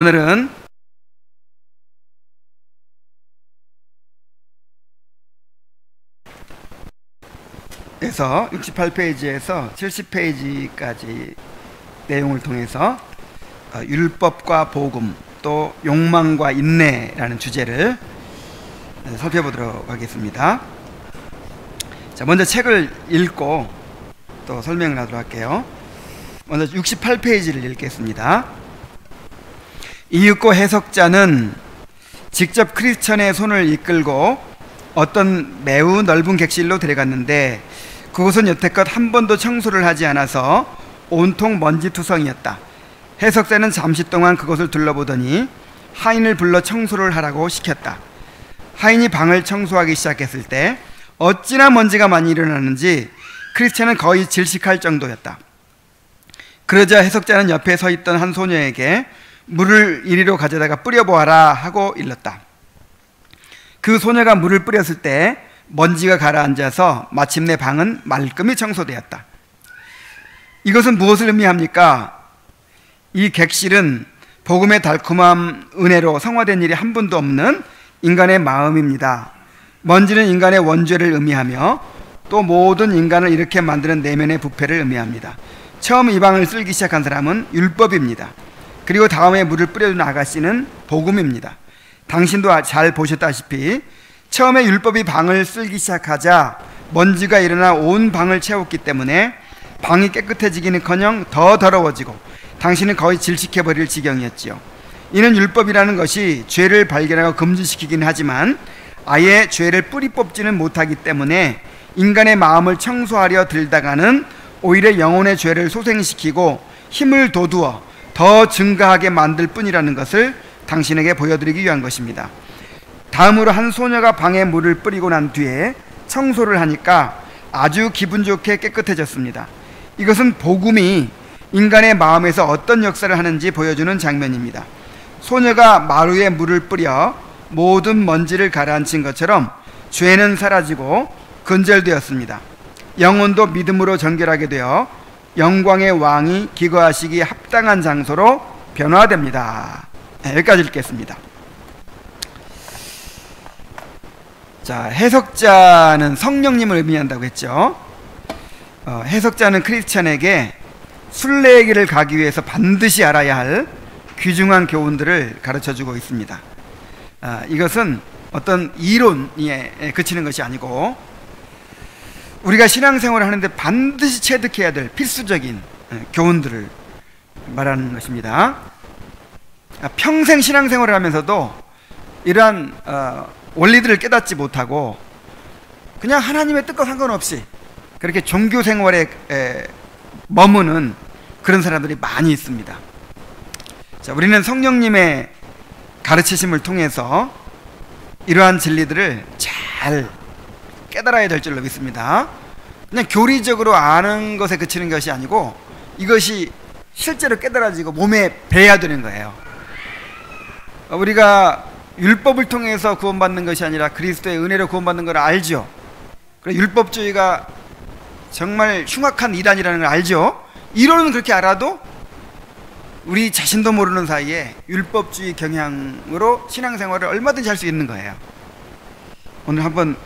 오늘은 에서 68페이지에서 70페이지까지 내용을 통해서 율법과 복음 또 욕망과 인내라는 주제를 살펴보도록 하겠습니다. 자, 먼저 책을 읽고 또 설명을 하도록 할게요. 먼저 68페이지를 읽겠습니다. 이윽고 해석자는 직접 크리스천의 손을 이끌고 어떤 매우 넓은 객실로 데려갔는데 그곳은 여태껏 한 번도 청소를 하지 않아서 온통 먼지투성이었다. 해석자는 잠시 동안 그곳을 둘러보더니 하인을 불러 청소를 하라고 시켰다. 하인이 방을 청소하기 시작했을 때 어찌나 먼지가 많이 일어나는지 크리스천은 거의 질식할 정도였다. 그러자 해석자는 옆에 서 있던 한 소녀에게 물을 이리로 가져다가 뿌려보아라 하고 일렀다. 그 소녀가 물을 뿌렸을 때 먼지가 가라앉아서 마침내 방은 말끔히 청소되었다. 이것은 무엇을 의미합니까? 이 객실은 복음의 달콤함 은혜로 성화된 일이 한 번도 없는 인간의 마음입니다. 먼지는 인간의 원죄를 의미하며 또 모든 인간을 이렇게 만드는 내면의 부패를 의미합니다. 처음 이 방을 쓸기 시작한 사람은 율법입니다. 그리고 다음에 물을 뿌려준 아가씨는 복음입니다. 당신도 잘 보셨다시피 처음에 율법이 방을 쓸기 시작하자 먼지가 일어나 온 방을 채웠기 때문에 방이 깨끗해지기는커녕 더 더러워지고 당신은 거의 질식해버릴 지경이었지요. 이는 율법이라는 것이 죄를 발견하고 금지시키긴 하지만 아예 죄를 뿌리 뽑지는 못하기 때문에 인간의 마음을 청소하려 들다가는 오히려 영혼의 죄를 소생시키고 힘을 돋우어 더 증가하게 만들 뿐이라는 것을 당신에게 보여드리기 위한 것입니다. 다음으로 한 소녀가 방에 물을 뿌리고 난 뒤에 청소를 하니까 아주 기분 좋게 깨끗해졌습니다. 이것은 복음이 인간의 마음에서 어떤 역사를 하는지 보여주는 장면입니다. 소녀가 마루에 물을 뿌려 모든 먼지를 가라앉힌 것처럼 죄는 사라지고 근절되었습니다. 영혼도 믿음으로 정결하게 되어 영광의 왕이 기거하시기에 합당한 장소로 변화됩니다. 여기까지 읽겠습니다. 자, 해석자는 성령님을 의미한다고 했죠. 해석자는 크리스천에게 순례의 길을 가기 위해서 반드시 알아야 할 귀중한 교훈들을 가르쳐주고 있습니다. 이것은 어떤 이론에 그치는 것이 아니고 우리가 신앙생활을 하는데 반드시 체득해야 될 필수적인 교훈들을 말하는 것입니다. 평생 신앙생활을 하면서도 이러한 원리들을 깨닫지 못하고 그냥 하나님의 뜻과 상관없이 그렇게 종교생활에 머무는 그런 사람들이 많이 있습니다. 자, 우리는 성령님의 가르치심을 통해서 이러한 진리들을 잘 깨달아야 될 줄로 믿습니다. 그냥 교리적으로 아는 것에 그치는 것이 아니고 이것이 실제로 깨달아지고 몸에 배야 되는 거예요. 우리가 율법을 통해서 구원받는 것이 아니라 그리스도의 은혜로 구원받는 걸 알죠. 그리고 율법주의가 정말 흉악한 이단이라는 걸 알죠. 이론은 그렇게 알아도 우리 자신도 모르는 사이에 율법주의 경향으로 신앙생활을 얼마든지 할 수 있는 거예요. 오늘 한번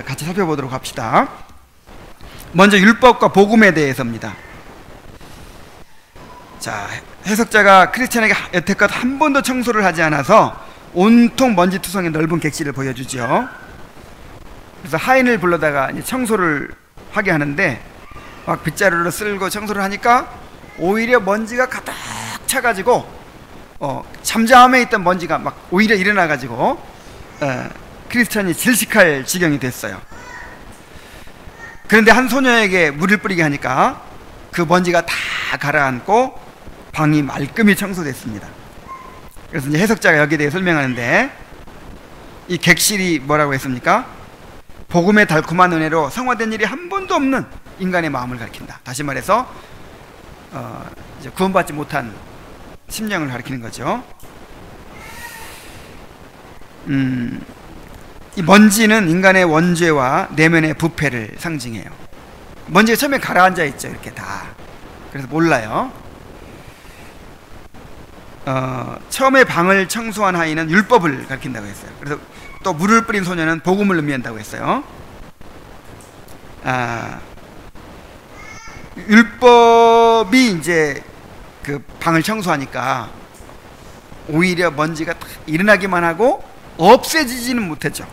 같이 살펴보도록 합시다. 먼저 율법과 복음에 대해서입니다. 자, 해석자가 크리스천에게 여태껏 한 번도 청소를 하지 않아서 온통 먼지투성의 넓은 객실을 보여주죠. 그래서 하인을 불러다가 청소를 하게 하는데 막 빗자루로 쓸고 청소를 하니까 오히려 먼지가 가득 차가지고 잠잠함에 있던 먼지가 막 오히려 일어나가지고 크리스천이 질식할 지경이 됐어요. 그런데 한 소녀에게 물을 뿌리게 하니까 그 먼지가 다 가라앉고 방이 말끔히 청소됐습니다. 그래서 이제 해석자가 여기에 대해 설명하는데 이 객실이 뭐라고 했습니까? 복음의 달콤한 은혜로 성화된 일이 한 번도 없는 인간의 마음을 가리킨다. 다시 말해서 이제 구원받지 못한 심령을 가리키는 거죠. 이 먼지는 인간의 원죄와 내면의 부패를 상징해요. 먼지가 처음에 가라앉아 있죠. 이렇게 다. 그래서 몰라요. 처음에 방을 청소한 아이는 율법을 가르친다고 했어요. 그래서 또 물을 뿌린 소녀는 복음을 의미한다고 했어요. 율법이 이제 그 방을 청소하니까 오히려 먼지가 일어나기만 하고 없애지지는 못했죠.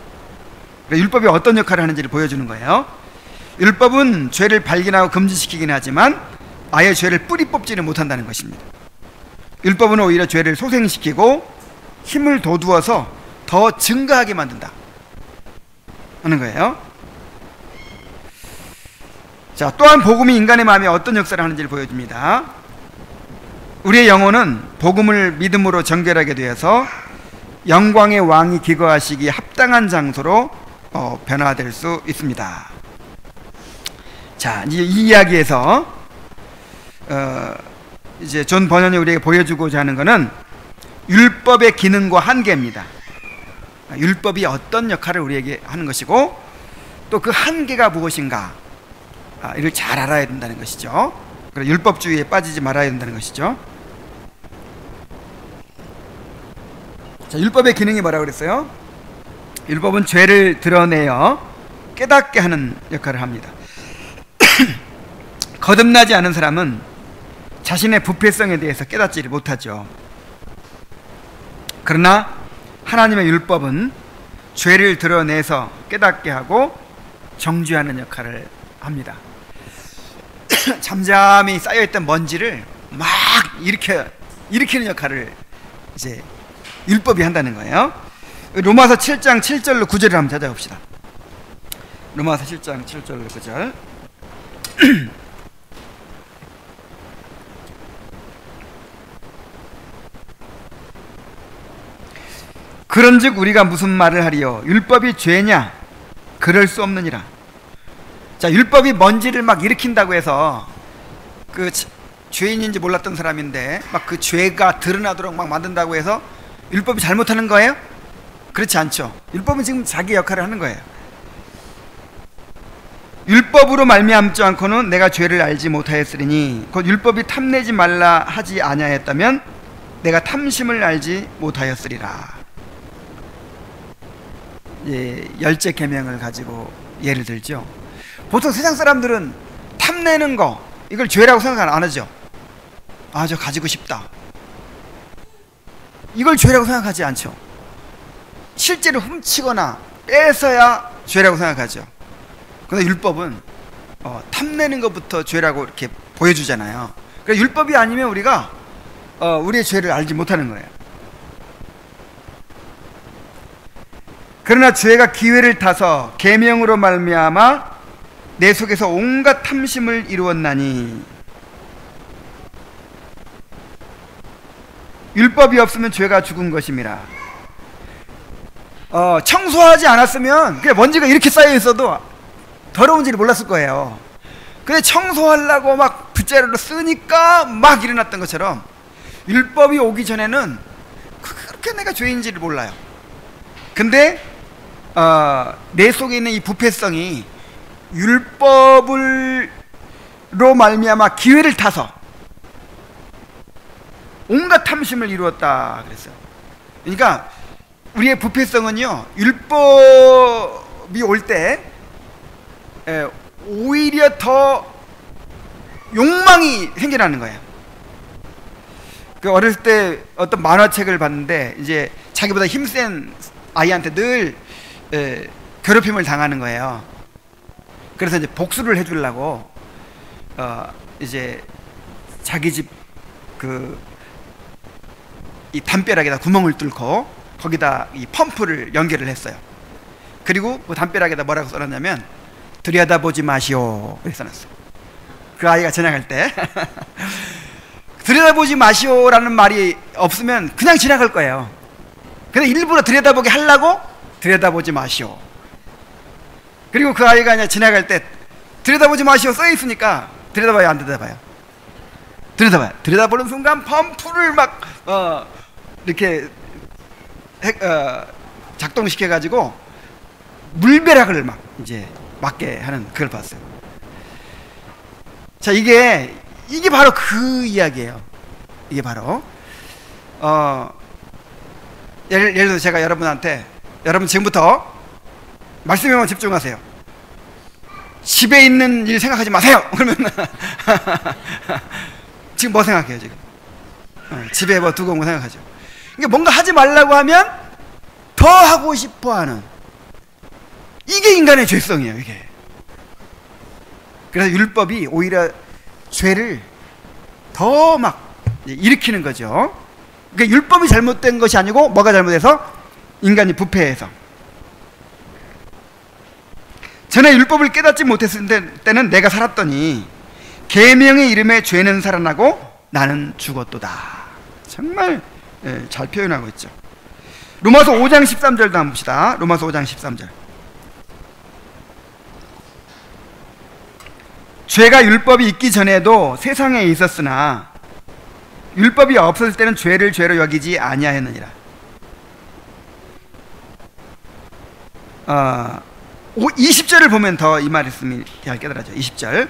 그러니까 율법이 어떤 역할을 하는지를 보여주는 거예요. 율법은 죄를 발견하고 금지시키긴 하지만 아예 죄를 뿌리 뽑지는 못한다는 것입니다. 율법은 오히려 죄를 소생시키고 힘을 돋우어서 더 증가하게 만든다 하는 거예요. 자, 또한 복음이 인간의 마음에 어떤 역사를 하는지를 보여줍니다. 우리의 영혼은 복음을 믿음으로 정결하게 되어서 영광의 왕이 기거하시기에 합당한 장소로 변화될 수 있습니다. 자, 이제 이 이야기에서 이제 존 버넌이 우리에게 보여주고자 하는 것은 율법의 기능과 한계입니다. 율법이 어떤 역할을 우리에게 하는 것이고 또 그 한계가 무엇인가, 이를 잘 알아야 된다는 것이죠. 그래서 율법주의에 빠지지 말아야 된다는 것이죠. 자, 율법의 기능이 뭐라고 그랬어요? 율법은 죄를 드러내어 깨닫게 하는 역할을 합니다. 거듭나지 않은 사람은 자신의 부패성에 대해서 깨닫지를 못하죠. 그러나 하나님의 율법은 죄를 드러내서 깨닫게 하고 정죄하는 역할을 합니다. 잠잠히 쌓여있던 먼지를 막 일으키는 역할을 이제 율법이 한다는 거예요. 로마서 7장 7절로 9절을 한번 찾아봅시다. 로마서 7장 7절로 9절. 그런즉 우리가 무슨 말을 하리요? 율법이 죄냐? 그럴 수 없느니라. 자, 율법이 먼지를 막 일으킨다고 해서 그 죄인인지 몰랐던 사람인데 막 그 죄가 드러나도록 막 만든다고 해서 율법이 잘못하는 거예요? 그렇지 않죠. 율법은 지금 자기 역할을 하는 거예요. 율법으로 말미암지 않고는 내가 죄를 알지 못하였으리니 곧 율법이 탐내지 말라 하지 아니하였다면 내가 탐심을 알지 못하였으리라. 예, 열째 계명을 가지고 예를 들죠. 보통 세상 사람들은 탐내는 거, 이걸 죄라고 생각 안 하죠. 아, 저 가지고 싶다, 이걸 죄라고 생각하지 않죠. 실제로 훔치거나 뺏어야 죄라고 생각하죠. 그런데 율법은 탐내는 것부터 죄라고 이렇게 보여주잖아요. 그래서 율법이 아니면 우리가 우리의 죄를 알지 못하는 거예요. 그러나 죄가 기회를 타서 계명으로 말미암아 내 속에서 온갖 탐심을 이루었나니 율법이 없으면 죄가 죽은 것임이라. 청소하지 않았으면 그냥 먼지가 이렇게 쌓여 있어도 더러운지를 몰랐을 거예요. 근데 청소하려고 막 빗자루로 쓰니까 막 일어났던 것처럼 율법이 오기 전에는 그렇게 내가 죄인지를 몰라요. 근데 내 속에 있는 이 부패성이 율법으로 말미암아 기회를 타서 온갖 탐심을 이루었다 그랬어요. 그러니까 우리의 부패성은요, 율법이 올 때 오히려 더 욕망이 생겨나는 거예요. 그 어렸을 때 어떤 만화책을 봤는데 이제 자기보다 힘센 아이한테 늘 괴롭힘을 당하는 거예요. 그래서 이제 복수를 해주려고 이제 자기 집 이 담벼락에다 구멍을 뚫고 거기다 이 펌프를 연결을 했어요. 그리고 그 담벼락에다 뭐라고 써놨냐면 들여다보지 마시오 이렇게 써놨어요. 그 아이가 지나갈 때 들여다보지 마시오라는 말이 없으면 그냥 지나갈 거예요. 근데 일부러 들여다보게 하려고 들여다보지 마시오. 그리고 그 아이가 그냥 지나갈 때 들여다보지 마시오 써 있으니까 들여다봐요, 안 들여다봐요? 들여다봐요. 들여다보는 순간 펌프를 막 이렇게 작동시켜 가지고 물벼락을 막 이제 맞게 하는 그걸 봤어요. 자, 이게 바로 그 이야기예요. 이게 바로 예를 들어 제가 여러분한테 여러분 지금부터 말씀에만 집중하세요. 집에 있는 일 생각하지 마세요. 그러면 지금 뭐 생각해요 지금? 집에 뭐 두고 온 거 생각하죠. 그러니까 뭔가 하지 말라고 하면 더 하고 싶어하는, 이게 인간의 죄성이에요. 이게. 그래서 율법이 오히려 죄를 더 막 일으키는 거죠. 그러니까 율법이 잘못된 것이 아니고 뭐가 잘못해서? 인간이 부패해서. 전에 율법을 깨닫지 못했을 때는 내가 살았더니 계명의 이름에 죄는 살아나고 나는 죽었도다. 정말 잘 표현하고 있죠. 로마서 5장 13절도 한번 봅시다. 로마서 5장 13절. 죄가 율법이 있기 전에도 세상에 있었으나 율법이 없었을 때는 죄를 죄로 여기지 아니하였느니라. 20절을 보면 더 이 말씀이 잘 깨달아져. 20절.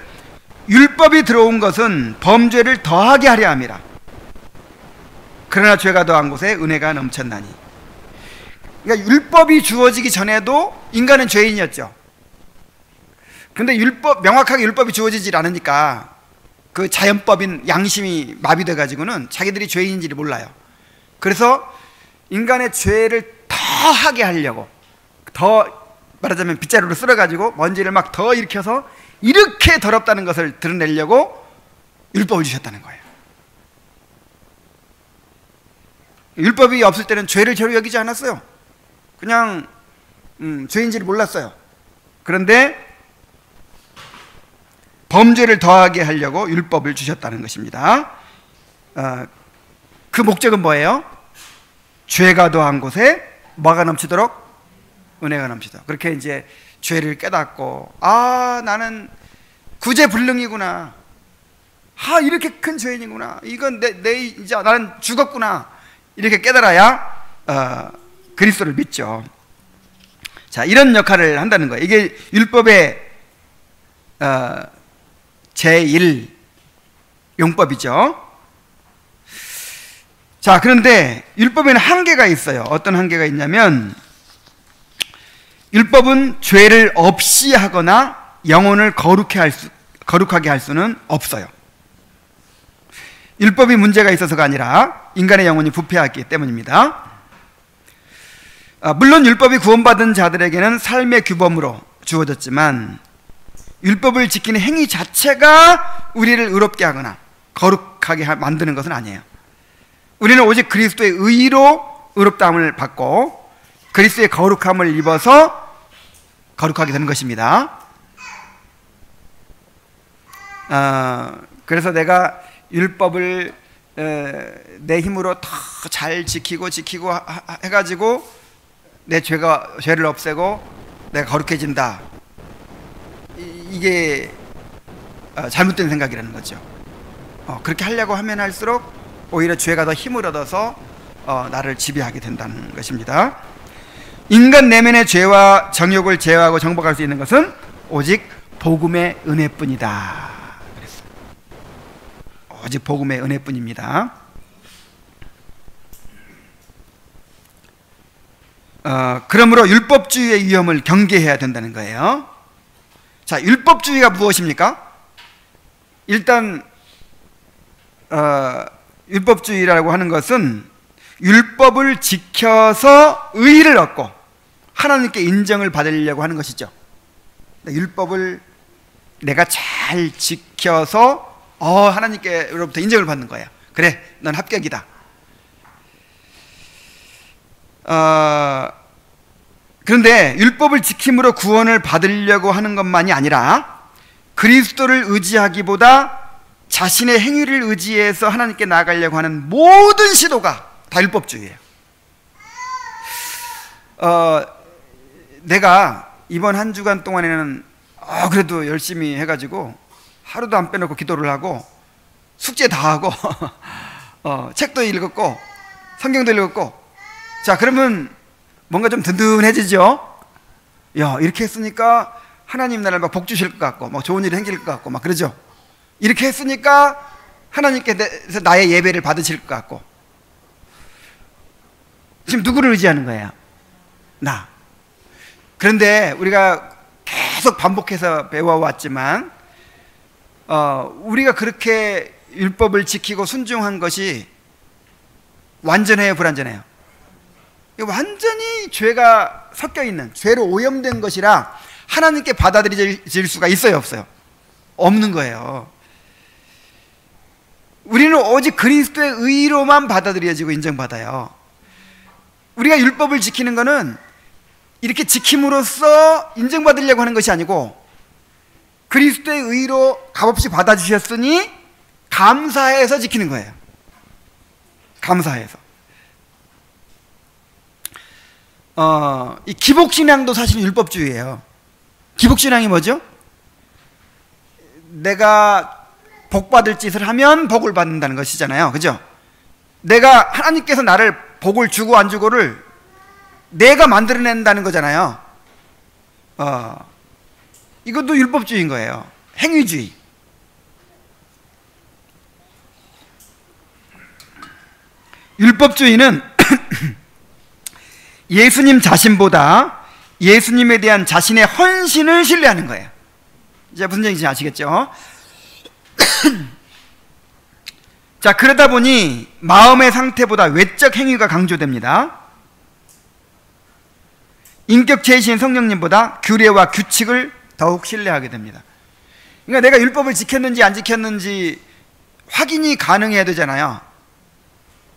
율법이 들어온 것은 범죄를 더하게 하려 함이라. 그러나 죄가 더한 곳에 은혜가 넘쳤나니. 그러니까 율법이 주어지기 전에도 인간은 죄인이었죠. 근데 명확하게 율법이 주어지질 않으니까 그 자연법인 양심이 마비돼 가지고는 자기들이 죄인인지를 몰라요. 그래서 인간의 죄를 더하게 하려고, 더 말하자면 빗자루로 쓸어가지고 먼지를 막 더 일으켜서 이렇게 더럽다는 것을 드러내려고 율법을 주셨다는 거예요. 율법이 없을 때는 죄를 죄로 여기지 않았어요. 그냥 죄인지를 몰랐어요. 그런데 범죄를 더하게 하려고 율법을 주셨다는 것입니다. 그 목적은 뭐예요? 죄가 더한 곳에 뭐가 넘치도록? 은혜가 넘치도록. 그렇게 이제 죄를 깨닫고, 나는 구제불능이구나. 이렇게 큰 죄인이구나. 이건 이제 나는 죽었구나. 이렇게 깨달아야 그리스도를 믿죠. 자, 이런 역할을 한다는 거예요. 이게 율법의 제1 용법이죠. 자, 그런데 율법에는 한계가 있어요. 어떤 한계가 있냐면, 율법은 죄를 없이 하거나 영혼을 거룩하게 할 수는 없어요. 율법이 문제가 있어서가 아니라 인간의 영혼이 부패하기 때문입니다. 물론 율법이 구원받은 자들에게는 삶의 규범으로 주어졌지만 율법을 지키는 행위 자체가 우리를 의롭게 하거나 거룩하게 만드는 것은 아니에요. 우리는 오직 그리스도의 의로 의롭다함을 받고 그리스도의 거룩함을 입어서 거룩하게 되는 것입니다. 그래서 내가 율법을 내 힘으로 더 잘 지키고 해가지고 내 죄를 없애고 내가 거룩해진다. 이게 잘못된 생각이라는 거죠. 그렇게 하려고 하면 할수록 오히려 죄가 더 힘을 얻어서 나를 지배하게 된다는 것입니다. 인간 내면의 죄와 정욕을 제어하고 정복할 수 있는 것은 오직 복음의 은혜뿐이다. 그랬어요. 오직 복음의 은혜뿐입니다. 그러므로 율법주의의 위험을 경계해야 된다는 거예요. 자, 율법주의가 무엇입니까? 일단 율법주의라고 하는 것은 율법을 지켜서 의의를 얻고 하나님께 인정을 받으려고 하는 것이죠. 율법을 내가 잘 지켜서 하나님께로부터 인정을 받는 거야. 그래, 넌 합격이다. 그런데 율법을 지킴으로 구원을 받으려고 하는 것만이 아니라 그리스도를 의지하기보다 자신의 행위를 의지해서 하나님께 나아가려고 하는 모든 시도가 다 율법주의예요. 내가 이번 한 주간 동안에는 그래도 열심히 해가지고 하루도 안 빼놓고 기도를 하고 숙제 다 하고 책도 읽었고 성경도 읽었고, 자, 그러면 뭔가 좀 든든해지죠. 야, 이렇게 했으니까 하나님 나를 막 복 주실 것 같고 막 좋은 일이 생길 것 같고 막 그러죠. 이렇게 했으니까 하나님께서 나의 예배를 받으실 것 같고. 지금 누구를 의지하는 거예요? 나. 그런데 우리가 계속 반복해서 배워왔지만 우리가 그렇게 율법을 지키고 순종한 것이 완전해요, 불완전해요? 완전히 죄가 섞여 있는, 죄로 오염된 것이라 하나님께 받아들여질 수가 있어요, 없어요? 없는 거예요. 우리는 오직 그리스도의 의로만 받아들여지고 인정받아요. 우리가 율법을 지키는 것은 이렇게 지킴으로써 인정받으려고 하는 것이 아니고 그리스도의 의로 값없이 받아주셨으니 감사해서 지키는 거예요. 감사해서. 이 기복신앙도 사실은 율법주의예요. 기복신앙이 뭐죠? 내가 복받을 짓을 하면 복을 받는다는 것이잖아요. 그죠? 내가 하나님께서 나를 복을 주고 안 주고를 내가 만들어낸다는 거잖아요. 이것도 율법주의인 거예요. 행위주의. 율법주의는 예수님 자신보다 예수님에 대한 자신의 헌신을 신뢰하는 거예요. 이제 무슨 얘기인지 아시겠죠? 자, 그러다 보니 마음의 상태보다 외적 행위가 강조됩니다. 인격체이신 성령님보다 규례와 규칙을 더욱 신뢰하게 됩니다. 그러니까 내가 율법을 지켰는지 안 지켰는지 확인이 가능해야 되잖아요.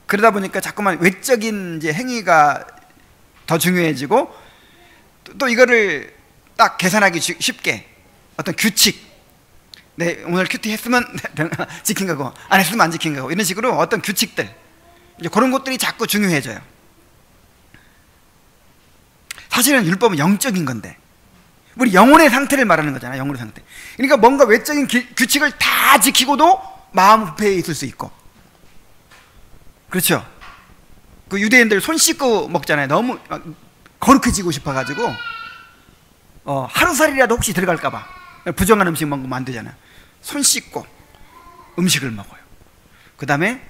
그러다 보니까 자꾸만 외적인 이제 행위가 더 중요해지고 또 이거를 딱 계산하기 쉽게 어떤 규칙, 네, 오늘 큐티 했으면 지킨 거고 안 했으면 안 지킨 거고 이런 식으로 어떤 규칙들, 이제 그런 것들이 자꾸 중요해져요. 사실은 율법은 영적인 건데 우리 영혼의 상태를 말하는 거잖아요. 영혼의 상태. 그러니까 뭔가 외적인 규칙을 다 지키고도 마음 부패에 있을 수 있고, 그렇죠? 그 유대인들 손 씻고 먹잖아요. 너무 거룩해지고 싶어가지고 하루살이라도 혹시 들어갈까봐 부정한 음식 먹으면 안 되잖아요. 손 씻고 음식을 먹어요. 그 다음에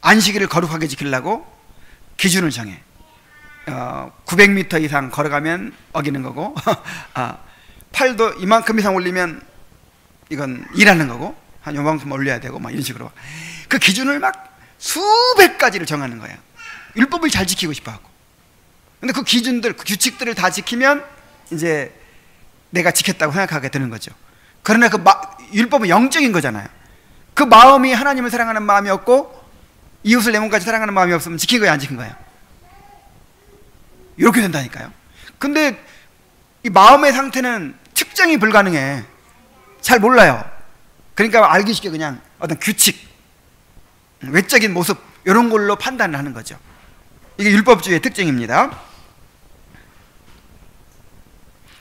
안식일을 거룩하게 지키려고 기준을 정해. 900m 이상 걸어가면 어기는 거고 팔도 이만큼 이상 올리면 이건 일하는 거고 한 요만큼 올려야 되고 막 이런 식으로 그 기준을 막 수백 가지를 정하는 거예요. 율법을 잘 지키고 싶어 하고. 근데 그 기준들, 그 규칙들을 다 지키면 이제 내가 지켰다고 생각하게 되는 거죠. 그러나 그 율법은 영적인 거잖아요. 그 마음이 하나님을 사랑하는 마음이 없고 이웃을 내 몸까지 사랑하는 마음이 없으면 지킨 거예요, 안 지킨 거예요? 이렇게 된다니까요. 근데 이 마음의 상태는 측정이 불가능해. 잘 몰라요. 그러니까 알기 쉽게 그냥 어떤 규칙, 외적인 모습 이런 걸로 판단을 하는 거죠. 이게 율법주의의 특징입니다.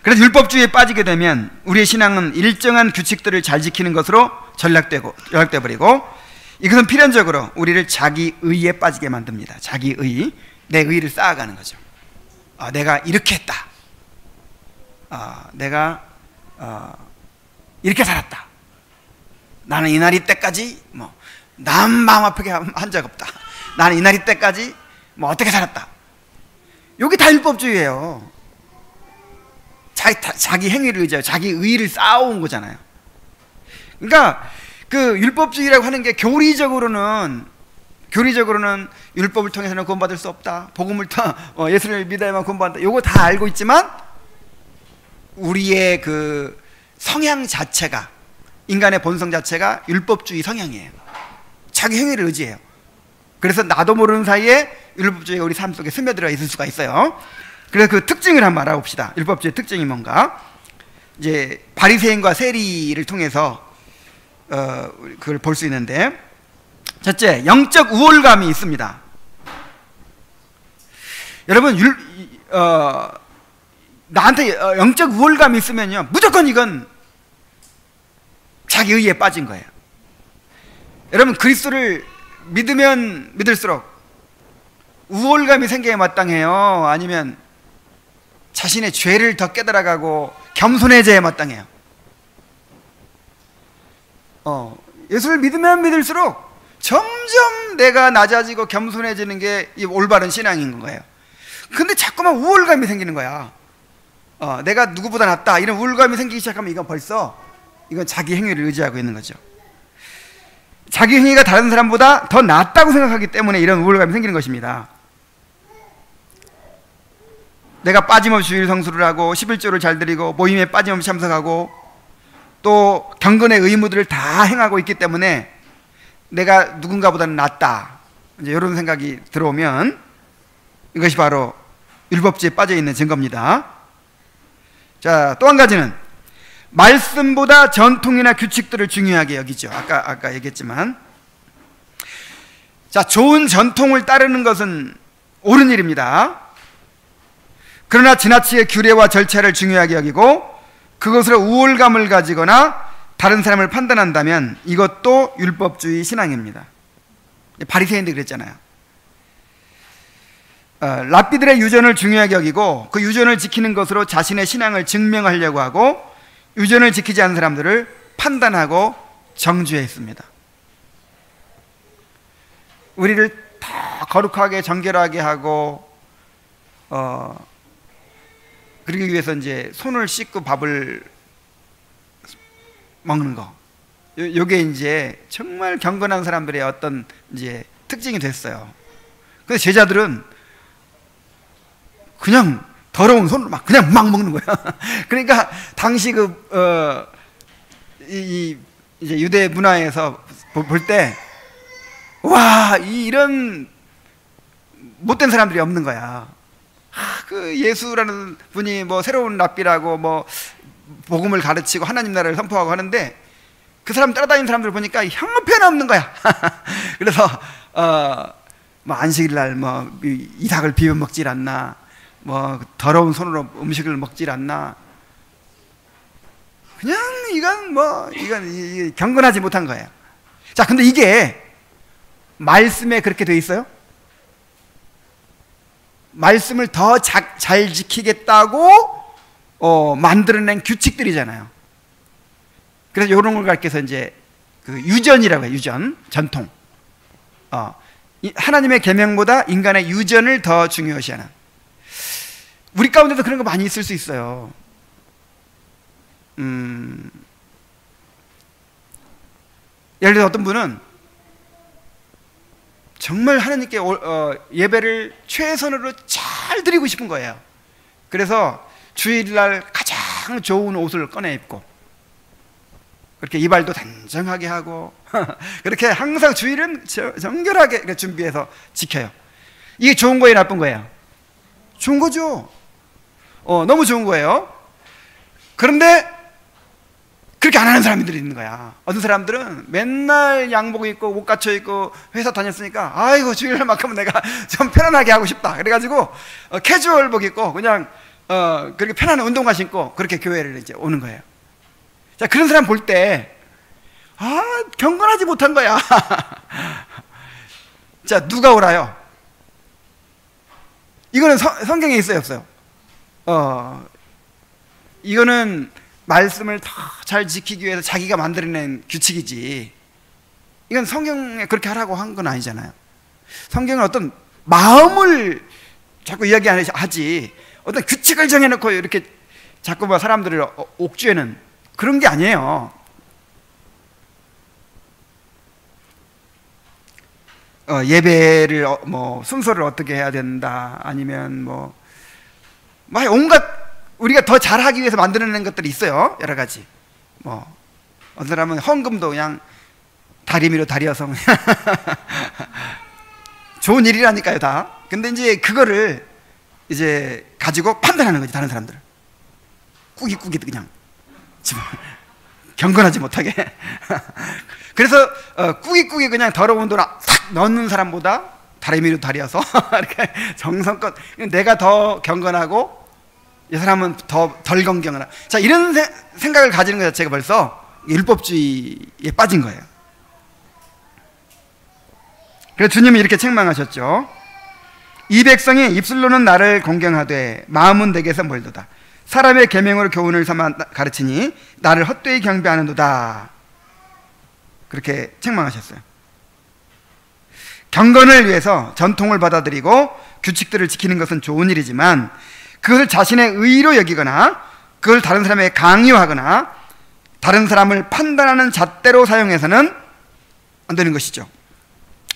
그래서 율법주의에 빠지게 되면 우리의 신앙은 일정한 규칙들을 잘 지키는 것으로 전락돼 버리고, 이것은 필연적으로 우리를 자기 의에 빠지게 만듭니다. 자기 의, 내 의를 쌓아가는 거죠. 내가 이렇게 했다. 내가 이렇게 살았다. 나는 이날이 때까지 남 마음 아프게 한 적 없다. 나는 이날이 때까지 어떻게 살았다. 여기 다 율법주의예요. 자기 행위를 의지하고 자기 의의를 쌓아온 거잖아요. 그러니까 그 율법주의라고 하는 게 교리적으로는 율법을 통해서는 구원받을 수 없다. 복음을 예수를 믿어야만 구원받는다. 요거 다 알고 있지만 우리의 그 성향 자체가, 인간의 본성 자체가 율법주의 성향이에요. 자기 행위를 의지해요. 그래서 나도 모르는 사이에 율법주의가 우리 삶 속에 스며들어 있을 수가 있어요. 그래서 그 특징을 한번 알아봅시다. 율법주의 특징이 뭔가. 이제 바리새인과 세리를 통해서 그걸 볼 수 있는데, 첫째, 영적 우월감이 있습니다. 여러분, 나한테 영적 우월감이 있으면요, 무조건 이건 자기 의에 빠진 거예요. 여러분, 그리스도를 믿으면 믿을수록 우월감이 생겨야 마땅해요? 아니면 자신의 죄를 더 깨달아가고 겸손해져야 마땅해요? 예수를 믿으면 믿을수록 점점 내가 낮아지고 겸손해지는 게 이 올바른 신앙인 거예요. 근데 자꾸만 우월감이 생기는 거야. 내가 누구보다 낫다 이런 우월감이 생기기 시작하면 이건 자기 행위를 의지하고 있는 거죠. 자기 행위가 다른 사람보다 더 낫다고 생각하기 때문에 이런 우월감이 생기는 것입니다. 내가 빠짐없이 주일 성수를 하고 11조를 잘 드리고 모임에 빠짐없이 참석하고 또 경건의 의무들을 다 행하고 있기 때문에 내가 누군가보다는 낫다, 이제 이런 생각이 들어오면 이것이 바로 율법주의에 빠져 있는 증거입니다. 자, 또 한 가지는 말씀보다 전통이나 규칙들을 중요하게 여기죠. 아까 얘기했지만, 자, 좋은 전통을 따르는 것은 옳은 일입니다. 그러나 지나치게 규례와 절차를 중요하게 여기고 그것으로 우월감을 가지거나 다른 사람을 판단한다면 이것도 율법주의 신앙입니다. 바리새인들이 그랬잖아요. 랍비들의 유전을 중요하게 여기고 그 유전을 지키는 것으로 자신의 신앙을 증명하려고 하고 유전을 지키지 않는 사람들을 판단하고 정죄했습니다. 우리를 다 거룩하게 정결하게 하고 그러기 위해서 이제 손을 씻고 밥을 먹는 거, 요게 이제 정말 경건한 사람들의 어떤 이제 특징이 됐어요. 근데 제자들은 그냥 더러운 손으로 그냥 막 먹는 거야. 그러니까 당시 이제 유대 문화에서 볼 때, 와, 이런 못된 사람들이 없는 거야. 그 예수라는 분이 뭐 새로운 랍비라고 뭐 복음을 가르치고 하나님 나라를 선포하고 하는데 그 사람 따라다니는 사람들 보니까 형편은 없는 거야. 그래서 뭐 안식일날 뭐 이삭을 비벼 먹질 않나, 뭐 더러운 손으로 음식을 먹질 않나, 그냥 이건 경건하지 못한 거예요. 자, 근데 이게 말씀에 그렇게 돼 있어요? 말씀을 더 잘 지키겠다고 만들어낸 규칙들이잖아요. 그래서 이런 걸 가르쳐서 이제 그 유전이라고 해요. 유전, 전통. 하나님의 계명보다 인간의 유전을 더 중요시하는. 우리 가운데도 그런 거 많이 있을 수 있어요. 예를 들어 어떤 분은 정말 하나님께 예배를 최선으로 잘 드리고 싶은 거예요. 그래서 주일날 가장 좋은 옷을 꺼내 입고 그렇게 이발도 단정하게 하고 그렇게 항상 주일은 정결하게 준비해서 지켜요. 이게 좋은 거예요, 나쁜 거예요? 좋은 거죠. 너무 좋은 거예요. 그런데 그렇게 안 하는 사람들이 있는 거야. 어떤 사람들은 맨날 양복 입고 옷 갖춰 입고 회사 다녔으니까 아이고 주일날만큼은 내가 좀 편안하게 하고 싶다. 그래가지고 캐주얼복 입고 그냥 그렇게 편안한 운동화 신고 그렇게 교회를 이제 오는 거예요. 자, 그런 사람 볼 때 경건하지 못한 거야. 자, 누가 옳아요? 이거는 성경에 있어요, 없어요? 이거는 말씀을 더 잘 지키기 위해서 자기가 만들어낸 규칙이지, 이건 성경에 그렇게 하라고 한 건 아니잖아요. 성경은 어떤 마음을 자꾸 이야기하지 어떤 규칙을 정해놓고 이렇게 자꾸 사람들을 옥죄는 그런 게 아니에요. 예배를 뭐 순서를 어떻게 해야 된다, 아니면 뭐 온갖 우리가 더 잘하기 위해서 만들어낸 것들이 있어요. 여러 가지. 어떤 사람은 헌금도 그냥 다리미로 다리여서 좋은 일이라니까요, 다. 근데 이제 그거를 이제 가지고 판단하는 거지, 다른 사람들을. 꾸깃꾸깃 그냥 경건하지 못하게. 그래서 꾸깃꾸깃 그냥 더러운 돈 싹 넣는 사람보다 다리미로 다리여서 이렇게 정성껏 내가 더 경건하고 이 사람은 덜 경건하다. 자, 이런 생각을 가지는 것 자체가 벌써 율법주의에 빠진 거예요. 그래서 주님이 이렇게 책망하셨죠. 이 백성이 입술로는 나를 공경하되 마음은 내게서 멀도다. 사람의 계명으로 교훈을 삼아 가르치니 나를 헛되이 경배하는도다. 그렇게 책망하셨어요. 경건을 위해서 전통을 받아들이고 규칙들을 지키는 것은 좋은 일이지만 그것을 자신의 의로 여기거나 그걸 다른 사람에게 강요하거나 다른 사람을 판단하는 잣대로 사용해서는 안 되는 것이죠.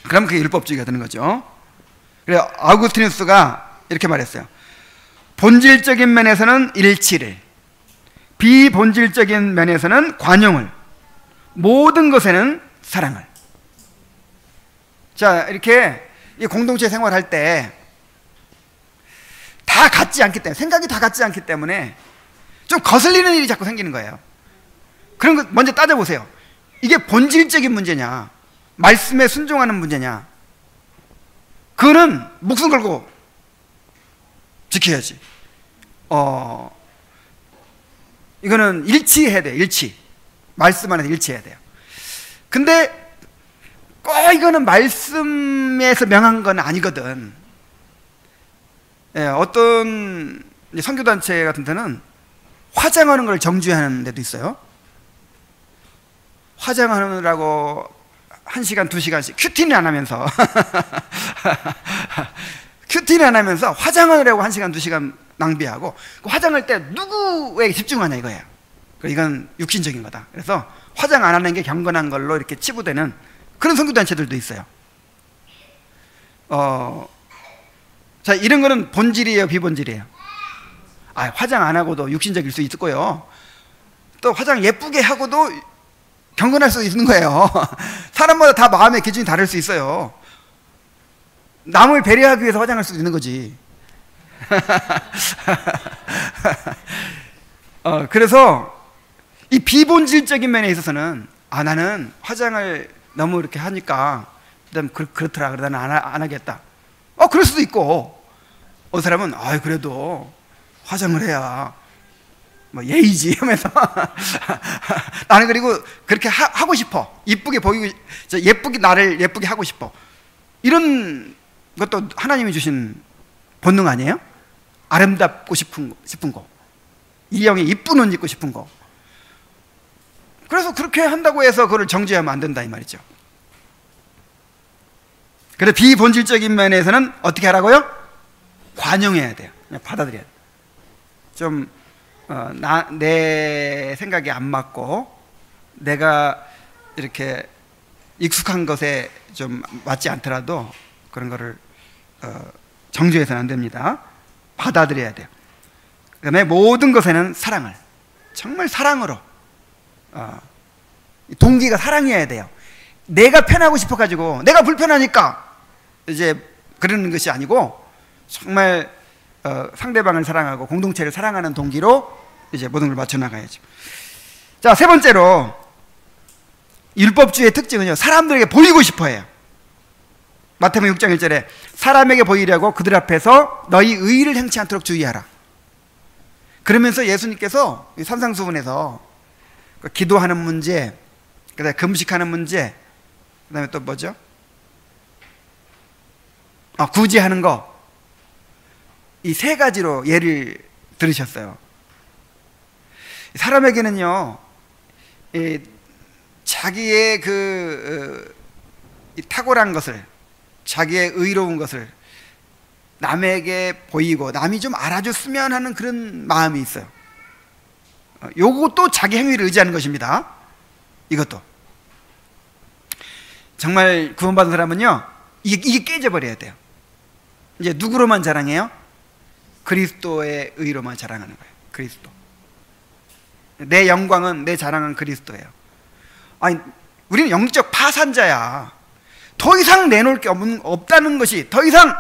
그럼 그게 율법주의가 되는 거죠. 그래서 아우구스티누스가 이렇게 말했어요. 본질적인 면에서는 일치를, 비본질적인 면에서는 관용을, 모든 것에는 사랑을. 자, 이렇게 이 공동체 생활할 때 다 같지 않기 때문에, 생각이 다 같지 않기 때문에 좀 거슬리는 일이 자꾸 생기는 거예요. 그런 거 먼저 따져보세요. 이게 본질적인 문제냐, 말씀에 순종하는 문제냐, 그거는 목숨 걸고 지켜야지. 이거는 일치해야 돼요. 일치. 말씀 안에서 일치해야 돼요. 근데 꼭 이거는 말씀에서 명한 건 아니거든. 예, 어떤 선교단체 같은 데는 화장하는 걸 정죄하는 데도 있어요. 화장하느라고 1시간, 2시간씩 큐티는 안 하면서 큐티는 안 하면서 화장하느라고 1시간, 2시간 낭비하고 그 화장할 때 누구에게 집중하냐 이거예요. 이건 육신적인 거다. 그래서 화장 안 하는 게 경건한 걸로 이렇게 치부되는 그런 선교단체들도 있어요. 자, 이런 거는 본질이에요, 비본질이에요? 화장 안 하고도 육신적일 수 있고요. 또 화장 예쁘게 하고도 경건할 수 있는 거예요. 사람마다 다 마음의 기준이 다를 수 있어요. 남을 배려하기 위해서 화장할 수도 있는 거지. 그래서 이 비본질적인 면에 있어서는 나는 화장을 너무 이렇게 하니까 그렇더라. 그러다 나는 안 하겠다. 그럴 수도 있고, 어떤 사람은 그래도 화장을 해야 뭐 예의지 하면서 나는 그리고 그렇게 하고 싶어. 이쁘게 보이고, 예쁘게 나를 예쁘게 하고 싶어. 이런 것도 하나님이 주신 본능 아니에요? 아름답고 싶은 거, 이형의 이쁜 옷 입고 싶은 거. 그래서 그렇게 한다고 해서 그걸 정죄하면 안 된다 이 말이죠. 그래서 비본질적인 면에서는 어떻게 하라고요? 관용해야 돼요. 그냥 받아들여야 돼요. 좀 내 생각이 안 맞고 내가 이렇게 익숙한 것에 좀 맞지 않더라도 그런 거를 정죄해서는 안 됩니다. 받아들여야 돼요. 그 다음에 모든 것에는 사랑을, 정말 사랑으로, 동기가 사랑이어야 돼요. 내가 편하고 싶어가지고 내가 불편하니까 이제 그러는 것이 아니고 정말 상대방을 사랑하고 공동체를 사랑하는 동기로 이제 모든 걸 맞춰 나가야죠. 자, 세 번째로 율법주의의 특징은요, 사람들에게 보이고 싶어해요. 마태복음 6장 1절에 사람에게 보이려고 그들 앞에서 너희 의의를 행치 않도록 주의하라. 그러면서 예수님께서 산상수훈에서 기도하는 문제, 그다음에 금식하는 문제, 그다음에 또 뭐죠? 구제하는 거, 이 세 가지로 예를 들으셨어요. 사람에게는요, 자기의 탁월한 것을, 자기의 의로운 것을 남에게 보이고 남이 좀 알아줬으면 하는 그런 마음이 있어요. 요것도 자기 행위를 의지하는 것입니다. 이것도 정말 구원받은 사람은요, 이게 깨져버려야 돼요. 이제 누구로만 자랑해요? 그리스도의 의로만 자랑하는 거예요. 그리스도. 내 영광은, 내 자랑은 그리스도예요. 우리는 영적 파산자야. 더 이상 내놓을 게 없다는 것이, 더 이상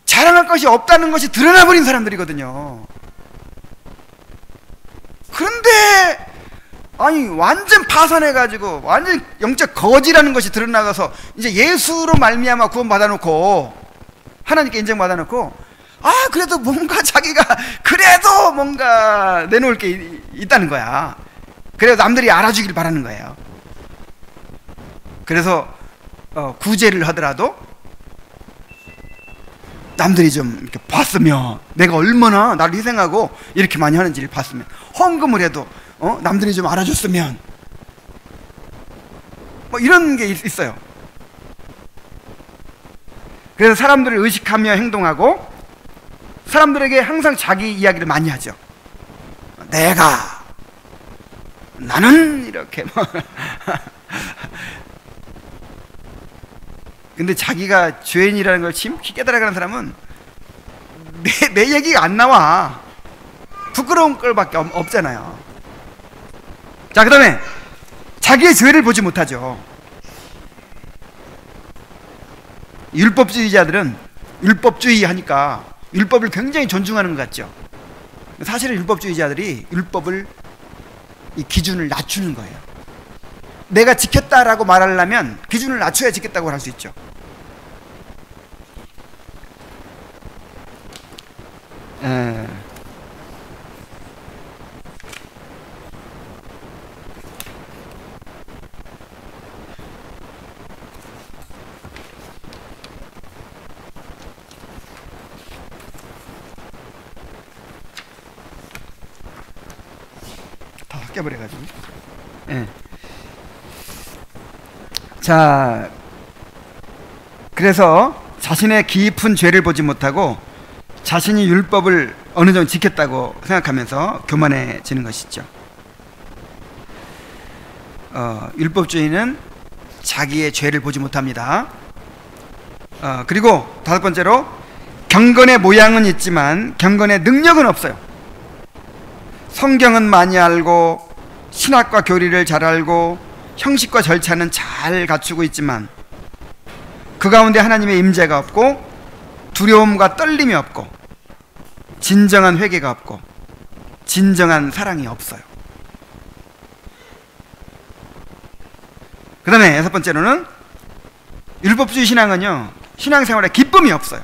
자랑할 것이 없다는 것이 드러나버린 사람들이거든요. 그런데 완전 파산해가지고 완전 영적 거지라는 것이 드러나가서 이제 예수로 말미암아 구원 받아놓고 하나님께 인정받아놓고 그래도 뭔가 자기가 그래도 뭔가 내놓을 게 있다는 거야. 그래서 남들이 알아주길 바라는 거예요. 그래서 구제를 하더라도 남들이 좀 이렇게 봤으면, 내가 얼마나 나를 희생하고 이렇게 많이 하는지를 봤으면, 헌금을 해도 남들이 좀 알아줬으면, 뭐 이런 게 있어요. 그래서 사람들을 의식하며 행동하고 사람들에게 항상 자기 이야기를 많이 하죠. 나는 이렇게 뭐. 근데 자기가 죄인이라는 걸 지극히 깨달아가는 사람은 내 얘기가 안 나와. 부끄러운 걸밖에 없잖아요. 자, 그 다음에 자기의 죄를 보지 못하죠. 율법주의자들은 율법주의 하니까 율법을 굉장히 존중하는 것 같죠. 사실은 율법주의자들이 율법을, 이 기준을 낮추는 거예요. 내가 지켰다라고 말하려면 기준을 낮춰야 지켰다고 할 수 있죠. 다 섞여버려가지고. 자, 그래서 자신의 깊은 죄를 보지 못하고 자신이 율법을 어느 정도 지켰다고 생각하면서 교만해지는 것이죠. 율법주의는 자기의 죄를 보지 못합니다. 그리고 다섯 번째로, 경건의 모양은 있지만 경건의 능력은 없어요. 성경은 많이 알고 신학과 교리를 잘 알고 형식과 절차는 잘 갖추고 있지만 그 가운데 하나님의 임재가 없고 두려움과 떨림이 없고 진정한 회개가 없고 진정한 사랑이 없어요. 그 다음에 여섯 번째로는, 율법주의 신앙은요, 신앙생활에 기쁨이 없어요.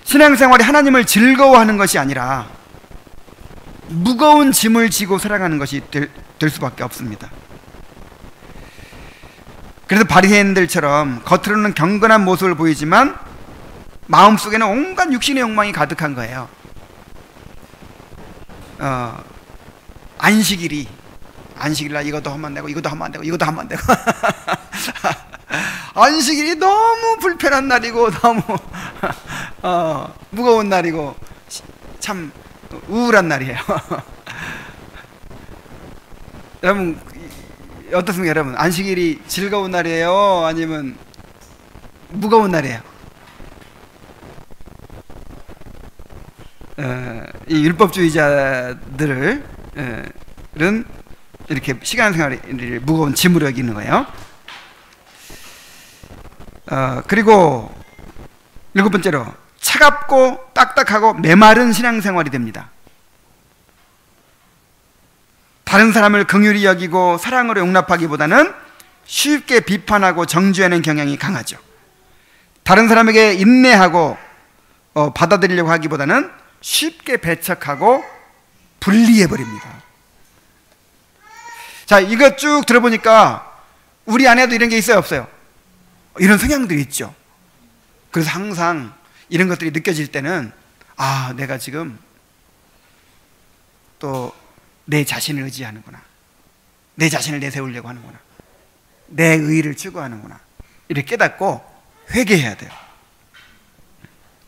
신앙생활이 하나님을 즐거워하는 것이 아니라 무거운 짐을 지고 살아가는 것이 될 수밖에 없습니다. 그래서 바리새인들처럼 겉으로는 경건한 모습을 보이지만 마음속에는 온갖 육신의 욕망이 가득한 거예요. 안식일날 이것도 하면 안 되고 이것도 하면 안 되고 이것도 하면 안 되고 안식일이 너무 불편한 날이고 너무 무거운 날이고 참 우울한 날이에요. 여러분 어떻습니까? 여러분, 안식일이 즐거운 날이에요? 아니면 무거운 날이에요? 이 율법주의자들은 이렇게 시간 생활을 무거운 짐으로 여기는 거예요. 그리고 일곱 번째로, 차갑고 딱딱하고 메마른 신앙생활이 됩니다. 다른 사람을 긍휼히 여기고 사랑으로 용납하기보다는 쉽게 비판하고 정죄하는 경향이 강하죠. 다른 사람에게 인내하고 받아들이려고 하기보다는 쉽게 배척하고 분리해버립니다. 자, 이거 쭉 들어보니까 우리 안에도 이런 게 있어요, 없어요? 이런 성향들이 있죠. 그래서 항상 이런 것들이 느껴질 때는, 아, 내가 지금 또 내 자신을 의지하는구나, 내 자신을 내세우려고 하는구나, 내 의의를 추구하는구나, 이렇게 깨닫고 회개해야 돼요.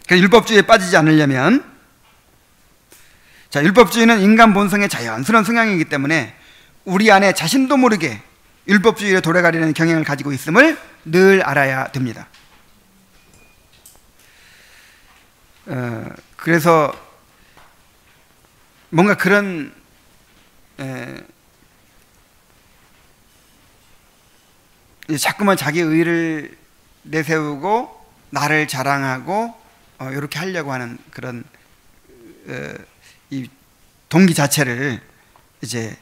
그래서 율법주의에 빠지지 않으려면, 자, 율법주의는 인간 본성의 자연스러운 성향이기 때문에 우리 안에 자신도 모르게 율법주의로 돌아가려는 경향을 가지고 있음을 늘 알아야 됩니다. 그래서 뭔가 그런 자꾸만 자기 의를 내세우고 나를 자랑하고 이렇게 하려고 하는 그런 이 동기 자체를 이제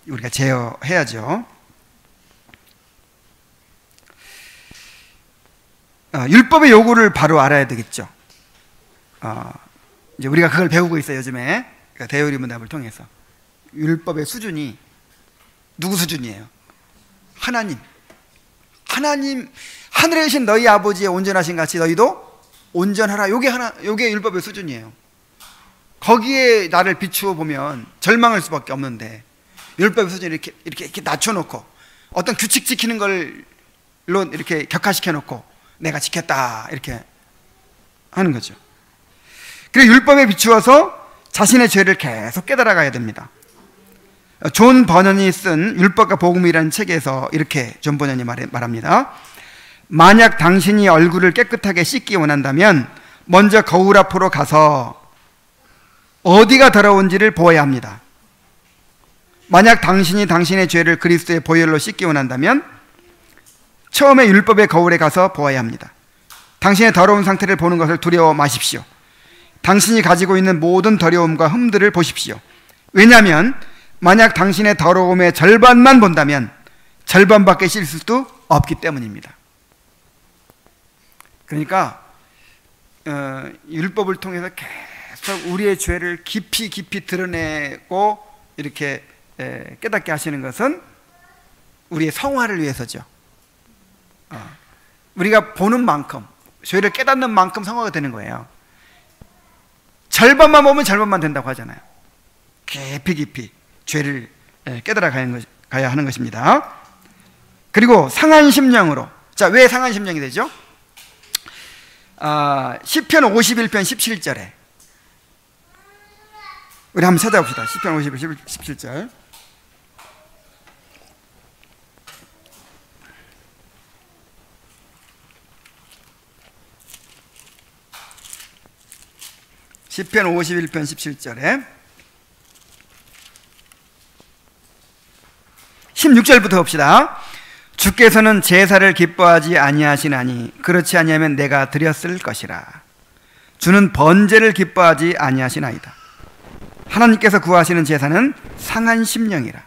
우리가 제어해야죠. 율법의 요구를 바로 알아야 되겠죠. 이제 우리가 그걸 배우고 있어요, 요즘에. 그러니까 대요리문답을 통해서. 율법의 수준이 누구 수준이에요? 하나님, 하늘에 계신 너희 아버지의 온전하신 같이 너희도 온전하라. 요게 율법의 수준이에요. 거기에 나를 비추어 보면 절망할 수밖에 없는데, 율법의 수준을 이렇게 낮춰놓고 어떤 규칙 지키는 걸로 이렇게 격화시켜 놓고 내가 지켰다 이렇게 하는 거죠. 그리고 율법에 비추어서 자신의 죄를 계속 깨달아가야 됩니다. 존 버넌이 쓴 율법과 복음이라는 책에서 이렇게 존 버넌이 말합니다. 만약 당신이 얼굴을 깨끗하게 씻기 원한다면 먼저 거울 앞으로 가서 어디가 더러운지를 보아야 합니다. 만약 당신이 당신의 죄를 그리스도의 보혈로 씻기 원한다면 처음에 율법의 거울에 가서 보아야 합니다. 당신의 더러운 상태를 보는 것을 두려워 마십시오. 당신이 가지고 있는 모든 더러움과 흠들을 보십시오. 왜냐하면 만약 당신의 더러움의 절반만 본다면 절반밖에 씻을 수도 없기 때문입니다. 그러니까 율법을 통해서 계속 우리의 죄를 깊이 드러내고 이렇게 깨닫게 하시는 것은 우리의 성화를 위해서죠. 우리가 보는 만큼, 죄를 깨닫는 만큼 성화가 되는 거예요. 절반만 보면 절반만 된다고 하잖아요. 깊이 죄를 깨달아 가야 하는 것입니다. 그리고 상한 심령으로. 자, 왜 상한 심령이 되죠? 시편 51편 17절에 우리 한번 찾아봅시다. 시편 51편 17절. 시편 51편 17절에 16절부터 봅시다. 주께서는 제사를 기뻐하지 아니하시나니 그렇지 아니하면 내가 드렸을 것이라. 주는 번제를 기뻐하지 아니하시나이다. 하나님께서 구하시는 제사는 상한 심령이라.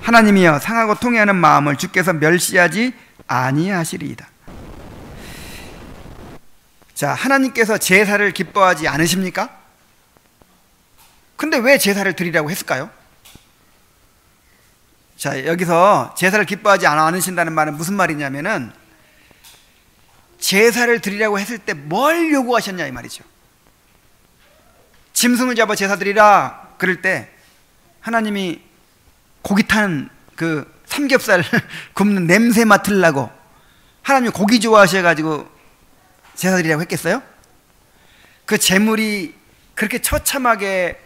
하나님이여 상하고 통회하는 마음을 주께서 멸시하지 아니하시리이다. 자, 하나님께서 제사를 기뻐하지 않으십니까? 근데 왜 제사를 드리라고 했을까요? 자, 여기서 제사를 기뻐하지 않으신다는 말은 무슨 말이냐면은 제사를 드리라고 했을 때 뭘 요구하셨냐 이 말이죠. 짐승을 잡아 제사 드리라 그럴 때 하나님이 고기 탄 그 삼겹살 굽는 냄새 맡으려고 하나님이 고기 좋아하셔가지고 제사 드리라고 했겠어요? 그 제물이 그렇게 처참하게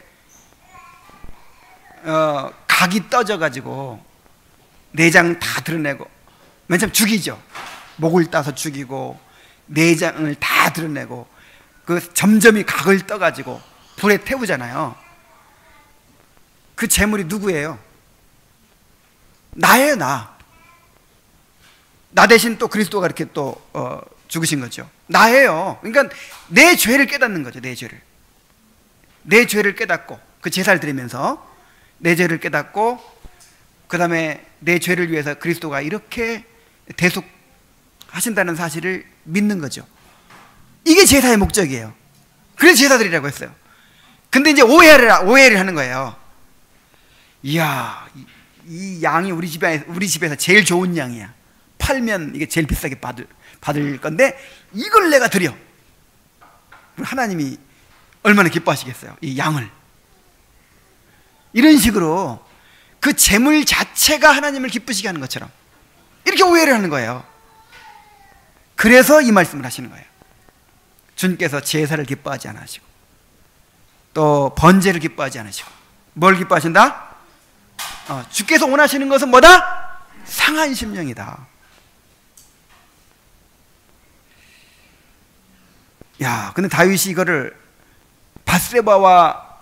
각이 떠져가지고 내장 다 드러내고 맨 처음 죽이죠. 목을 따서 죽이고 내장을 다 드러내고 그 점점이 각을 떠가지고 불에 태우잖아요. 그 제물이 누구예요? 나예요. 나 대신 또 그리스도가 이렇게 또 죽으신 거죠. 나예요. 그러니까 내 죄를 깨닫는 거죠. 내 죄를 깨닫고 그 제사를 드리면서 내 죄를 깨닫고 그 다음에 내 죄를 위해서 그리스도가 이렇게 대속하신다는 사실을 믿는 거죠. 이게 제사의 목적이에요. 그래서 제사 드리라고 했어요. 근데 이제 오해를 하는 거예요. 이야, 이 양이 우리 집에서 제일 좋은 양이야. 팔면 이게 제일 비싸게 받을 건데 이걸 내가 드려. 하나님이 얼마나 기뻐하시겠어요, 이 양을. 이런 식으로 그 제물 자체가 하나님을 기쁘시게 하는 것처럼 이렇게 오해를 하는 거예요. 그래서 이 말씀을 하시는 거예요. 주님께서 제사를 기뻐하지 않으시고 또 번제를 기뻐하지 않으시고 뭘 기뻐하신다? 주께서 원하시는 것은 뭐다? 상한 심령이다. 야, 근데 다윗이 이거를 밧세바와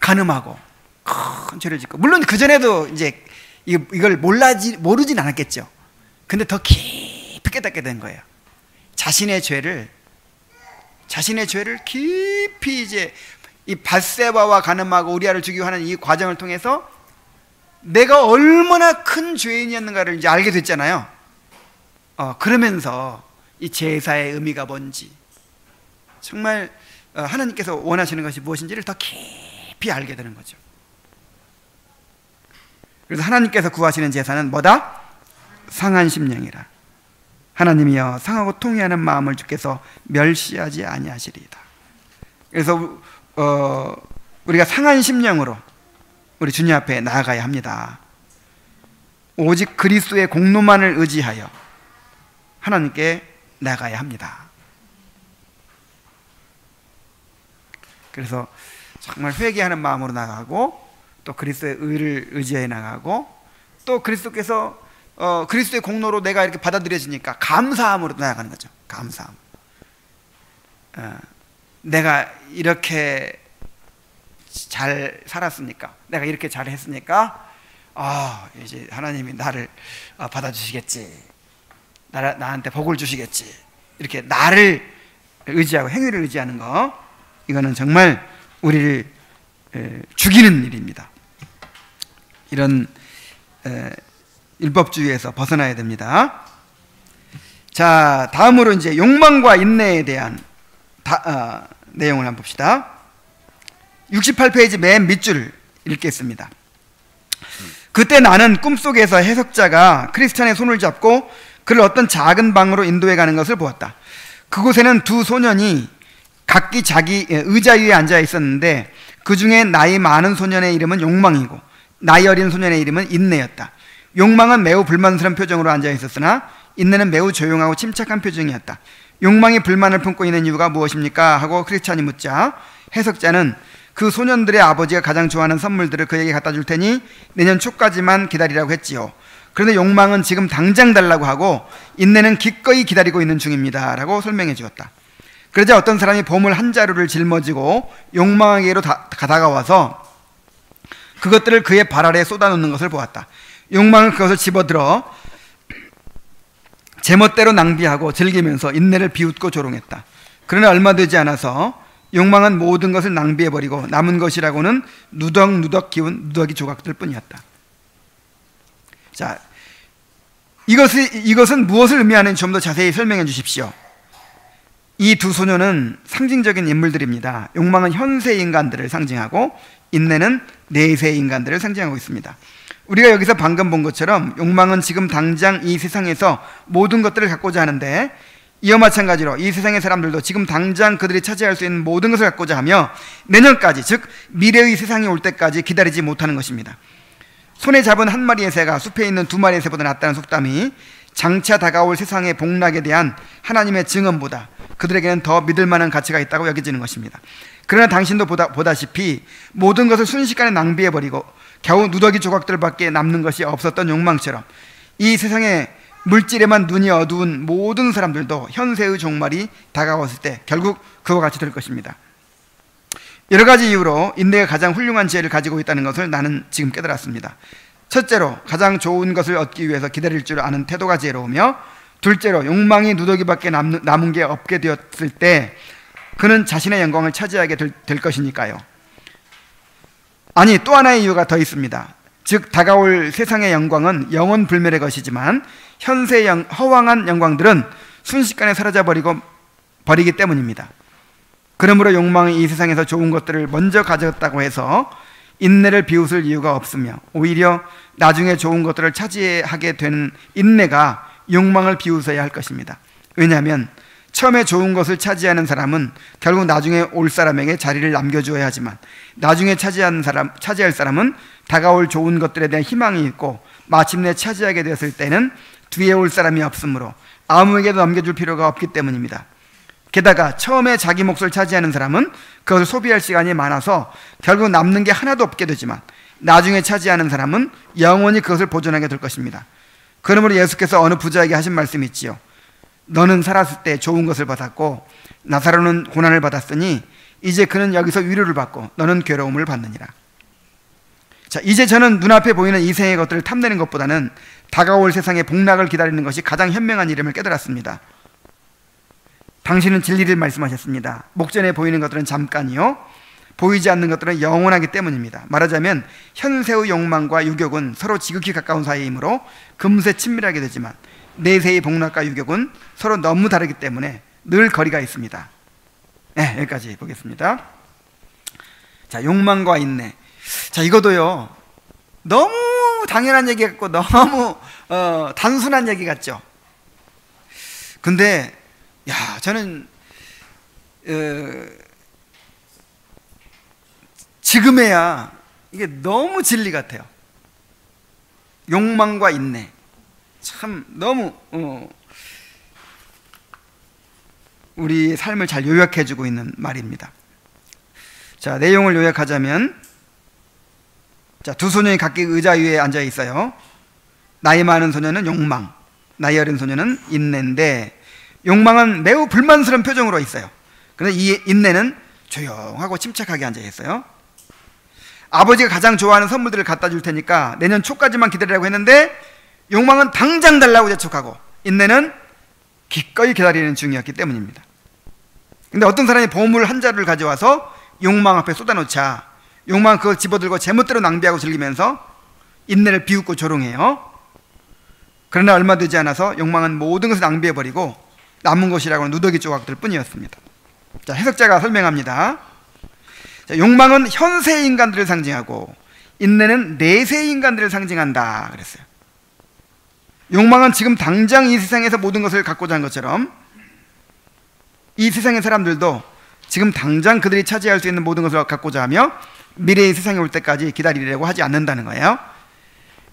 간음하고 큰 죄를 짓고, 물론 그 전에도 이제 이걸 모르진 않았겠죠. 근데 더 깊이 깨닫게 된 거예요. 자신의 죄를 깊이 이제 이 밧세바와 간음하고 우리아를 죽이고 하는 이 과정을 통해서 내가 얼마나 큰 죄인이었는가를 이제 알게 됐잖아요. 그러면서 이 제사의 의미가 뭔지, 정말 하나님께서 원하시는 것이 무엇인지를 더 깊이 알게 되는 거죠. 그래서 하나님께서 구하시는 제사는 뭐다? 상한 심령이라. 하나님이여 상하고 통회하는 마음을 주께서 멸시하지 아니하시리이다. 그래서 우리가 상한 심령으로 우리 주님 앞에 나아가야 합니다. 오직 그리스도의 공로만을 의지하여 하나님께 나가야 합니다. 그래서 정말 회개하는 마음으로 나가고, 또 그리스도의 의를 의지해 나가고, 또 그리스도께서 그리스도의 공로로 내가 이렇게 받아들여지니까 감사함으로 나아가는 거죠. 감사함. 내가 이렇게 잘 살았으니까, 내가 이렇게 잘 했으니까, 이제 하나님이 나를 받아주시겠지, 나한테 복을 주시겠지, 이렇게 나를 의지하고 행위를 의지하는 거, 이거는 정말 우리를 죽이는 일입니다. 이런 율법주의에서 벗어나야 됩니다. 자, 다음으로 이제 욕망과 인내에 대한 내용을 한번 봅시다. 68페이지 맨 밑줄을 읽겠습니다. 그때 나는 꿈속에서 해석자가 크리스찬의 손을 잡고 그를 어떤 작은 방으로 인도해 가는 것을 보았다. 그곳에는 두 소년이 각기 자기 의자 위에 앉아 있었는데, 그 중에 나이 많은 소년의 이름은 욕망이고 나이 어린 소년의 이름은 인내였다. 욕망은 매우 불만스러운 표정으로 앉아 있었으나 인내는 매우 조용하고 침착한 표정이었다. 욕망이 불만을 품고 있는 이유가 무엇입니까? 하고 크리스찬이 묻자, 해석자는 그 소년들의 아버지가 가장 좋아하는 선물들을 그에게 갖다 줄 테니 내년 초까지만 기다리라고 했지요. 그런데 욕망은 지금 당장 달라고 하고 인내는 기꺼이 기다리고 있는 중입니다 라고 설명해 주었다. 그러자 어떤 사람이 보물 한 자루를 짊어지고 욕망에게로 다가와서 그것들을 그의 발 아래에 쏟아놓는 것을 보았다. 욕망은 그것을 집어들어 제멋대로 낭비하고 즐기면서 인내를 비웃고 조롱했다. 그러나 얼마 되지 않아서 욕망은 모든 것을 낭비해버리고 남은 것이라고는 누덕누덕 기운 누더기 조각들 뿐이었다. 자, 이것은 무엇을 의미하는지 좀 더 자세히 설명해 주십시오. 이 두 소녀는 상징적인 인물들입니다. 욕망은 현세 인간들을 상징하고 인내는 내세 인간들을 상징하고 있습니다. 우리가 여기서 방금 본 것처럼 욕망은 지금 당장 이 세상에서 모든 것들을 갖고자 하는데, 이와 마찬가지로 이 세상의 사람들도 지금 당장 그들이 차지할 수 있는 모든 것을 갖고자 하며 내년까지, 즉 미래의 세상이 올 때까지 기다리지 못하는 것입니다. 손에 잡은 한 마리의 새가 숲에 있는 두 마리의 새보다 낫다는 속담이 장차 다가올 세상의 복락에 대한 하나님의 증언보다 그들에게는 더 믿을 만한 가치가 있다고 여겨지는 것입니다. 그러나 당신도 보다시피 모든 것을 순식간에 낭비해버리고 겨우 누더기 조각들밖에 남는 것이 없었던 욕망처럼 이 세상의 물질에만 눈이 어두운 모든 사람들도 현세의 종말이 다가왔을 때 결국 그와 같이 될 것입니다. 여러 가지 이유로 인내가 가장 훌륭한 지혜를 가지고 있다는 것을 나는 지금 깨달았습니다. 첫째로, 가장 좋은 것을 얻기 위해서 기다릴 줄 아는 태도가 지혜로우며, 둘째로, 욕망이 누더기밖에 남은 게 없게 되었을 때 그는 자신의 영광을 차지하게 될 것이니까요. 아니, 또 하나의 이유가 더 있습니다. 즉 다가올 세상의 영광은 영원 불멸의 것이지만 현세의 허황한 영광들은 순식간에 버리기 때문입니다. 그러므로 욕망이 이 세상에서 좋은 것들을 먼저 가졌다고 해서 인내를 비웃을 이유가 없으며, 오히려 나중에 좋은 것들을 차지하게 되는 인내가 욕망을 비웃어야 할 것입니다. 왜냐하면 처음에 좋은 것을 차지하는 사람은 결국 나중에 올 사람에게 자리를 남겨주어야 하지만, 나중에 차지할 사람은 다가올 좋은 것들에 대한 희망이 있고 마침내 차지하게 되었을 때는 뒤에 올 사람이 없으므로 아무에게도 넘겨줄 필요가 없기 때문입니다. 게다가 처음에 자기 몫을 차지하는 사람은 그것을 소비할 시간이 많아서 결국 남는 게 하나도 없게 되지만, 나중에 차지하는 사람은 영원히 그것을 보존하게 될 것입니다. 그러므로 예수께서 어느 부자에게 하신 말씀이 있지요. 너는 살았을 때 좋은 것을 받았고 나사로는 고난을 받았으니 이제 그는 여기서 위로를 받고 너는 괴로움을 받느니라. 자, 이제 저는 눈앞에 보이는 이 세상의 것들을 탐내는 것보다는 다가올 세상의 복락을 기다리는 것이 가장 현명한 일임을 깨달았습니다. 당신은 진리를 말씀하셨습니다. 목전에 보이는 것들은 잠깐이요 보이지 않는 것들은 영원하기 때문입니다. 말하자면 현세의 욕망과 유격은 서로 지극히 가까운 사이이므로 금세 친밀하게 되지만 내세의 복락과 유격은 서로 너무 다르기 때문에 늘 거리가 있습니다. 네, 여기까지 보겠습니다. 자, 욕망과 인내. 자, 이거도요 너무 당연한 얘기 같고 너무 단순한 얘기 같죠. 근데 저는 지금에야 이게 너무 진리 같아요. 욕망과 인내 참 너무 우리 삶을 잘 요약해주고 있는 말입니다. 자, 내용을 요약하자면, 자, 두 소년이 각기 의자 위에 앉아 있어요. 나이 많은 소년은 욕망, 나이 어린 소년은 인내인데, 욕망은 매우 불만스러운 표정으로 있어요. 그런데 이 인내는 조용하고 침착하게 앉아 있어요. 아버지가 가장 좋아하는 선물들을 갖다 줄 테니까 내년 초까지만 기다리라고 했는데, 욕망은 당장 달라고 재촉하고, 인내는 기꺼이 기다리는 중이었기 때문입니다. 근데 어떤 사람이 보물 한 자루를 가져와서 욕망 앞에 쏟아놓자 욕망은 그걸 집어들고 제멋대로 낭비하고 즐기면서 인내를 비웃고 조롱해요. 그러나 얼마 되지 않아서 욕망은 모든 것을 낭비해버리고 남은 것이라고는 누더기 조각들 뿐이었습니다. 자, 해석자가 설명합니다. 자, 욕망은 현세 인간들을 상징하고 인내는 내세 인간들을 상징한다 그랬어요. 욕망은 지금 당장 이 세상에서 모든 것을 갖고자 한 것처럼 이 세상의 사람들도 지금 당장 그들이 차지할 수 있는 모든 것을 갖고자 하며 미래의 세상이 올 때까지 기다리려고 하지 않는다는 거예요.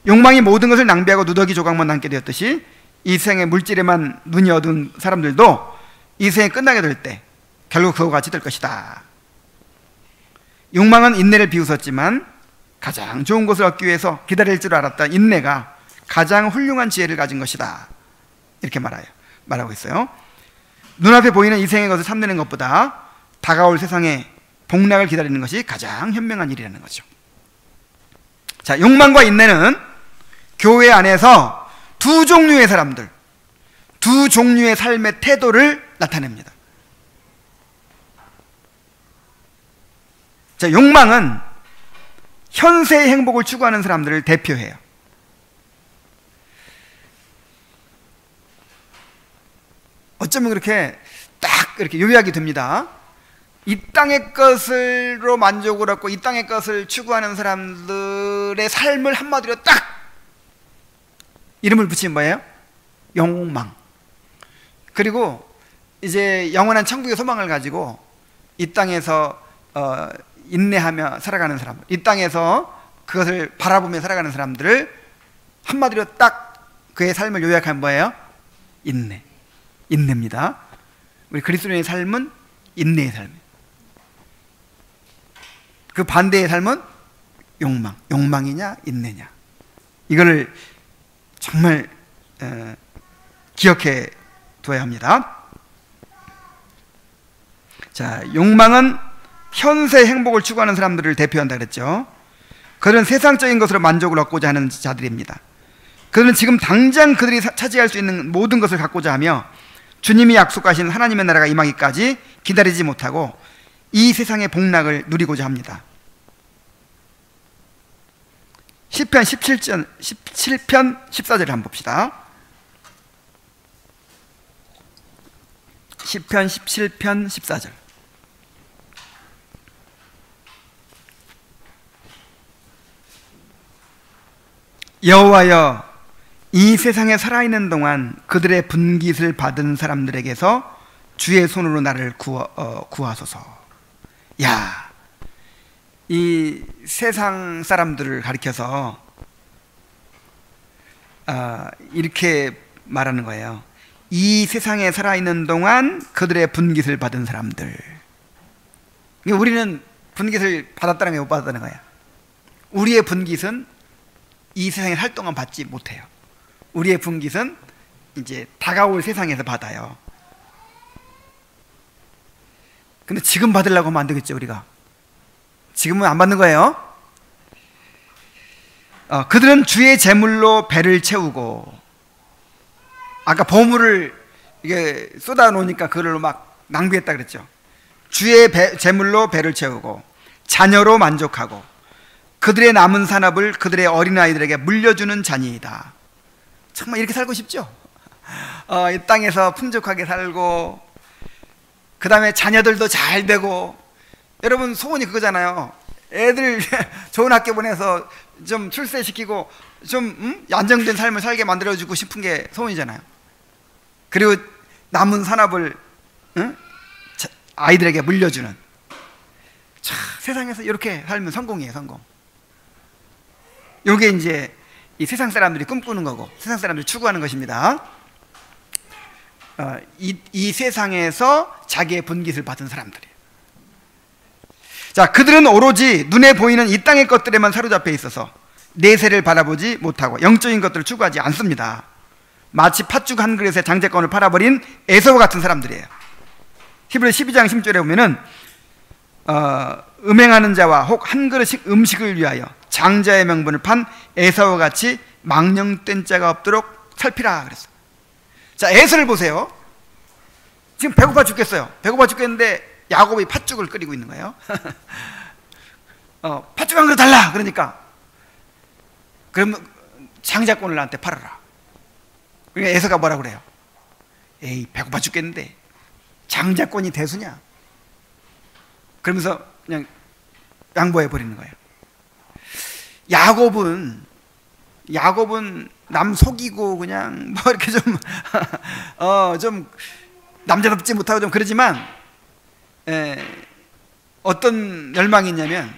욕망이 모든 것을 낭비하고 누더기 조각만 남게 되었듯이 이 세상의 물질에만 눈이 어두운 사람들도 이 세상이 끝나게 될 때 결국 그와 같이 될 것이다. 욕망은 인내를 비웃었지만 가장 좋은 것을 얻기 위해서 기다릴 줄 알았던 인내가 가장 훌륭한 지혜를 가진 것이다. 이렇게 말하고 있어요. 눈앞에 보이는 이 세상의 것을 탐내는 것보다 다가올 세상의 복락을 기다리는 것이 가장 현명한 일이라는 거죠. 자, 욕망과 인내는 교회 안에서 두 종류의 사람들, 두 종류의 삶의 태도를 나타냅니다. 자, 욕망은 현세의 행복을 추구하는 사람들을 대표해요. 어쩌면 그렇게 딱 이렇게 요약이 됩니다. 이 땅의 것으로 만족을 얻고 이 땅의 것을 추구하는 사람들의 삶을 한마디로 딱 이름을 붙인 뭐예요? 욕망. 그리고 이제 영원한 천국의 소망을 가지고 이 땅에서 인내하며 살아가는 사람, 이 땅에서 그것을 바라보며 살아가는 사람들을 한마디로 딱 그의 삶을 요약한 뭐예요? 인내. 인내입니다. 우리 그리스도인의 삶은 인내의 삶이에요. 그 반대의 삶은 욕망. 욕망이냐 인내냐. 이거를 정말 기억해 둬야 합니다. 자, 욕망은 현세 행복을 추구하는 사람들을 대표한다 그랬죠. 그들은 세상적인 것으로 만족을 얻고자 하는 자들입니다. 그들은 지금 당장 그들이 차지할 수 있는 모든 것을 갖고자 하며 주님이 약속하신 하나님의 나라가 임하기까지 기다리지 못하고 이 세상의 복락을 누리고자 합니다. 시편 17편 14절을 한번 봅시다. 시편 17편 14절. 여호와여, 이 세상에 살아있는 동안 그들의 분깃을 받은 사람들에게서 주의 손으로 나를 구하소서. 야, 이 세상 사람들을 가리켜서 이렇게 말하는 거예요. 이 세상에 살아있는 동안 그들의 분깃을 받은 사람들. 우리는 분깃을 받았다는 게 못 받았다는 거야. 우리의 분깃은 이 세상에 살 동안 받지 못해요. 우리의 분깃은 이제 다가올 세상에서 받아요. 근데 지금 받으려고 하면 안 되겠죠, 우리가. 지금은 안 받는 거예요. 그들은 주의 재물로 배를 채우고, 아까 보물을 이게 쏟아 놓으니까 그걸로 막 낭비했다 그랬죠. 주의 재물로 배를 채우고 자녀로 만족하고 그들의 남은 산업을 그들의 어린아이들에게 물려주는 자니이다. 정말 이렇게 살고 싶죠? 이 땅에서 풍족하게 살고 그 다음에 자녀들도 잘 되고. 여러분 소원이 그거잖아요. 애들 좋은 학교 보내서 좀 출세시키고 좀 안정된 삶을 살게 만들어주고 싶은 게 소원이잖아요. 그리고 남은 산업을 아이들에게 물려주는. 참, 세상에서 이렇게 살면 성공이에요, 성공. 이게 이제 이 세상 사람들이 꿈꾸는 거고 세상 사람들이 추구하는 것입니다. 이 세상에서 자기의 분깃을 받은 사람들이에요. 자, 그들은 오로지 눈에 보이는 이 땅의 것들에만 사로잡혀 있어서 내세를 바라보지 못하고 영적인 것들을 추구하지 않습니다. 마치 팥죽 한 그릇에 장제권을 팔아버린 에서와 같은 사람들이에요. 히브리 12장 10절에 보면은 음행하는 자와 혹 한 그릇씩 음식을 위하여 장자의 명분을 판 에서와 같이 망령된 자가 없도록 살피라 그랬어요. 자, 에서를 보세요. 지금 배고파 죽겠어요. 배고파 죽겠는데 야곱이 팥죽을 끓이고 있는 거예요. 팥죽 한 그릇 달라 그러니까, 그러면 장자권을 나한테 팔아라. 그러니까 에서가 뭐라 그래요? 에이, 배고파 죽겠는데 장자권이 대수냐? 그러면서 그냥 양보해 버리는 거예요. 야곱은 남 속이고 그냥 뭐 이렇게 좀 남자답지 못하고 좀 그러지만, 어떤 열망이 있냐면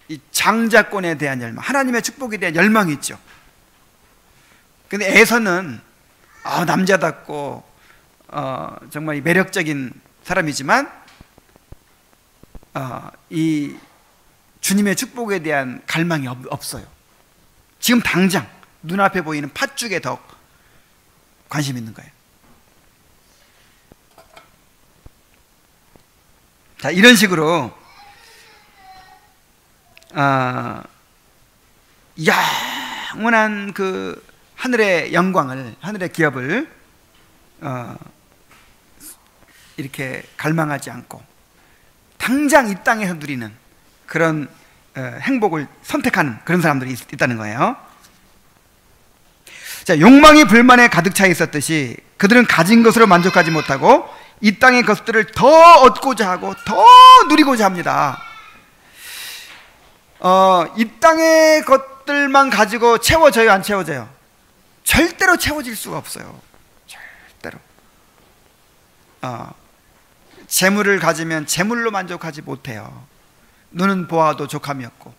이 장자권에 대한 열망, 하나님의 축복에 대한 열망이 있죠. 근데 에서는 남자답고 정말 매력적인 사람이지만 이 주님의 축복에 대한 갈망이 없어요. 지금 당장 눈앞에 보이는 팥죽에 더 관심 있는 거예요. 자, 이런 식으로 영원한 그 하늘의 영광을, 하늘의 기업을 이렇게 갈망하지 않고 당장 이 땅에서 누리는 그런 행복을 선택하는 그런 사람들이 있다는 거예요. 자, 욕망이 불만에 가득 차 있었듯이 그들은 가진 것으로 만족하지 못하고 이 땅의 것들을 더 얻고자 하고 더 누리고자 합니다. 이 땅의 것들만 가지고 채워져요, 안 채워져요? 절대로 채워질 수가 없어요. 절대로. 재물을 가지면 재물로 만족하지 못해요. 눈은 보아도 족함이 없고,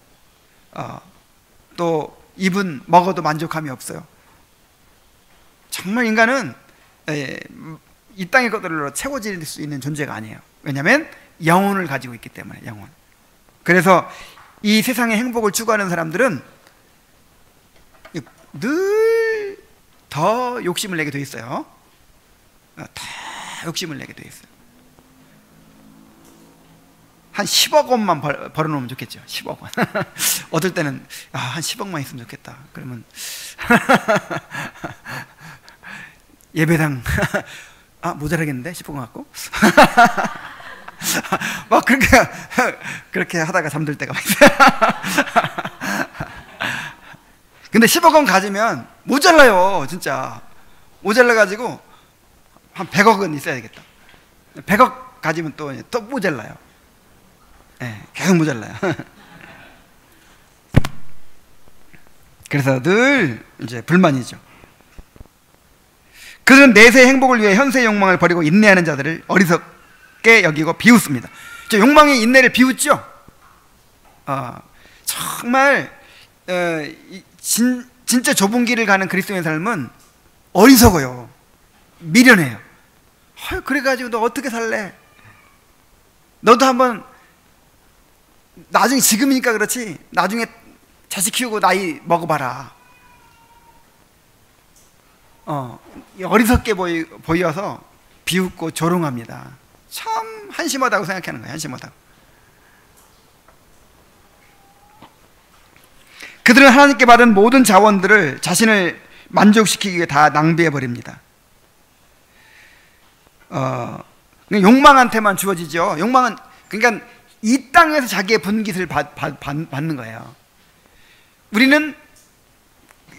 또 입은 먹어도 만족함이 없어요. 정말 인간은 이 땅의 것들로 채워질 수 있는 존재가 아니에요. 왜냐하면 영혼을 가지고 있기 때문에, 영혼. 그래서 이 세상의 행복을 추구하는 사람들은 늘 더 욕심을 내게 돼 있어요. 더 욕심을 내게 돼 있어요. 한 10억 원만 벌어놓으면 좋겠죠. 10억 원. 어떨 때는 한 10억만 있으면 좋겠다. 그러면 예배당 모자라겠는데 10억 원 갖고. 막 그렇게 하다가 잠들 때가 있어요. 근데 10억 원 가지면 모자라요. 진짜 모자라가지고 한 100억은 있어야 되겠다. 100억 가지면 또 모자라요. 계속 모자라요. 그래서 늘 이제 불만이죠. 그들은 내세의 행복을 위해 현세의 욕망을 버리고 인내하는 자들을 어리석게 여기고 비웃습니다. 저 욕망의 인내를 비웃죠. 정말 진짜 좁은 길을 가는 그리스도인의 삶은 어리석어요. 미련해요. 그래가지고 너 어떻게 살래? 너도 한번 나중에, 지금이니까 그렇지, 나중에 자식 키우고 나이 먹어봐라. 어리석게 보여서 비웃고 조롱합니다. 참 한심하다고 생각하는 거예요. 한심하다고. 그들은 하나님께 받은 모든 자원들을 자신을 만족시키기 위해 다 낭비해버립니다. 욕망한테만 주어지죠. 욕망은 그러니까 이 땅에서 자기의 분깃을 받는 거예요. 우리는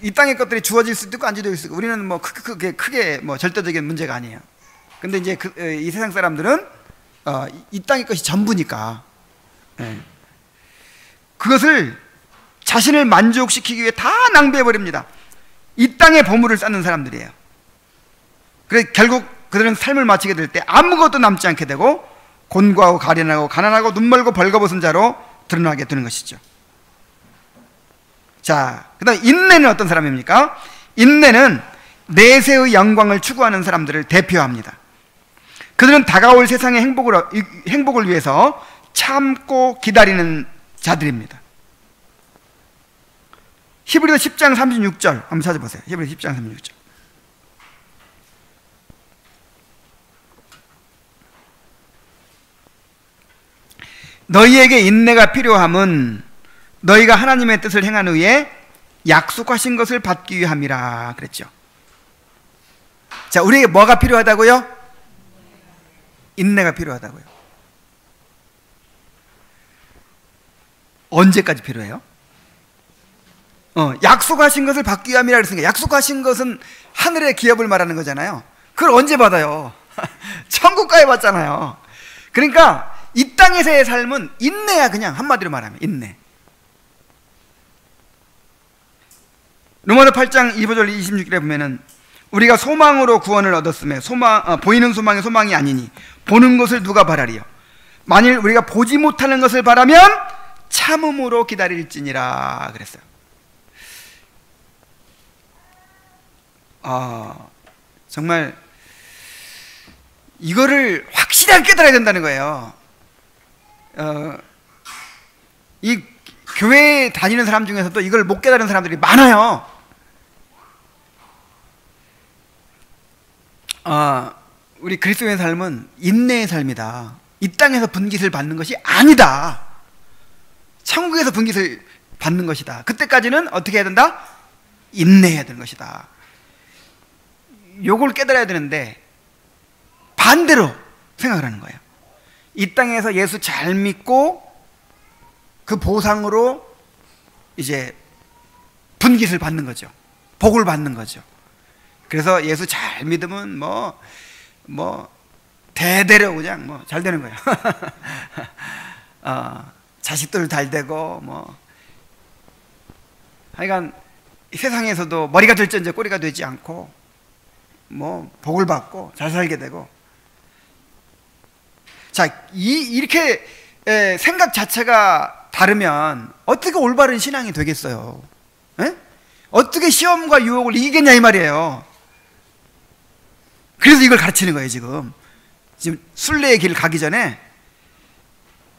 이 땅의 것들이 주어질 수도 있고 안 주어질 수도 있고, 우리는 뭐 크게 뭐 절대적인 문제가 아니에요. 근데 이제 이 세상 사람들은 이 땅의 것이 전부니까 그것을 자신을 만족시키기 위해 다 낭비해버립니다. 이 땅의 보물을 쌓는 사람들이에요. 그래서 결국 그들은 삶을 마치게 될 때 아무것도 남지 않게 되고 곤고하고 가련하고 가난하고 눈멀고 벌거벗은 자로 드러나게 되는 것이죠. 자, 그 다음 인내는 어떤 사람입니까? 인내는 내세의 영광을 추구하는 사람들을 대표합니다. 그들은 다가올 세상의 행복을 위해서 참고 기다리는 자들입니다. 히브리서 10장 36절 한번 찾아보세요. 히브리서 10장 36절. 너희에게 인내가 필요함은 너희가 하나님의 뜻을 행한 후에 약속하신 것을 받기 위함이라 그랬죠. 자, 우리에게 뭐가 필요하다고요? 인내가 필요하다고요. 언제까지 필요해요? 약속하신 것을 받기 위함이라 그랬으니까 약속하신 것은 하늘의 기업을 말하는 거잖아요. 그걸 언제 받아요? 천국 가야 받잖아요. 그러니까 이 땅에서의 삶은 인내야. 그냥 한마디로 말하면 인내. 로마서 8장 25절 26절에 보면은 우리가 소망으로 구원을 얻었으며 보이는 소망이 소망이 아니니 보는 것을 누가 바라리요? 만일 우리가 보지 못하는 것을 바라면 참음으로 기다릴지니라 그랬어요. 정말 이거를 확실하게 깨달아야 된다는 거예요. 이 교회에 다니는 사람 중에서도 이걸 못 깨달은 사람들이 많아요. 우리 그리스도의 삶은 인내의 삶이다. 이 땅에서 분깃을 받는 것이 아니다. 천국에서 분깃을 받는 것이다. 그때까지는 어떻게 해야 된다? 인내해야 되는 것이다. 요걸 깨달아야 되는데 반대로 생각을 하는 거예요. 이 땅에서 예수 잘 믿고 그 보상으로 이제 분깃을 받는 거죠. 복을 받는 거죠. 그래서 예수 잘 믿으면 대대로 그냥 잘 되는 거예요. 자식들 잘 되고 하여간 세상에서도 머리가 될지언정 꼬리가 되지 않고 복을 받고 잘 살게 되고. 자, 이렇게 생각 자체가 다르면 어떻게 올바른 신앙이 되겠어요? 에? 어떻게 시험과 유혹을 이기겠냐 이 말이에요. 그래서 이걸 가르치는 거예요. 지금 순례의 길 가기 전에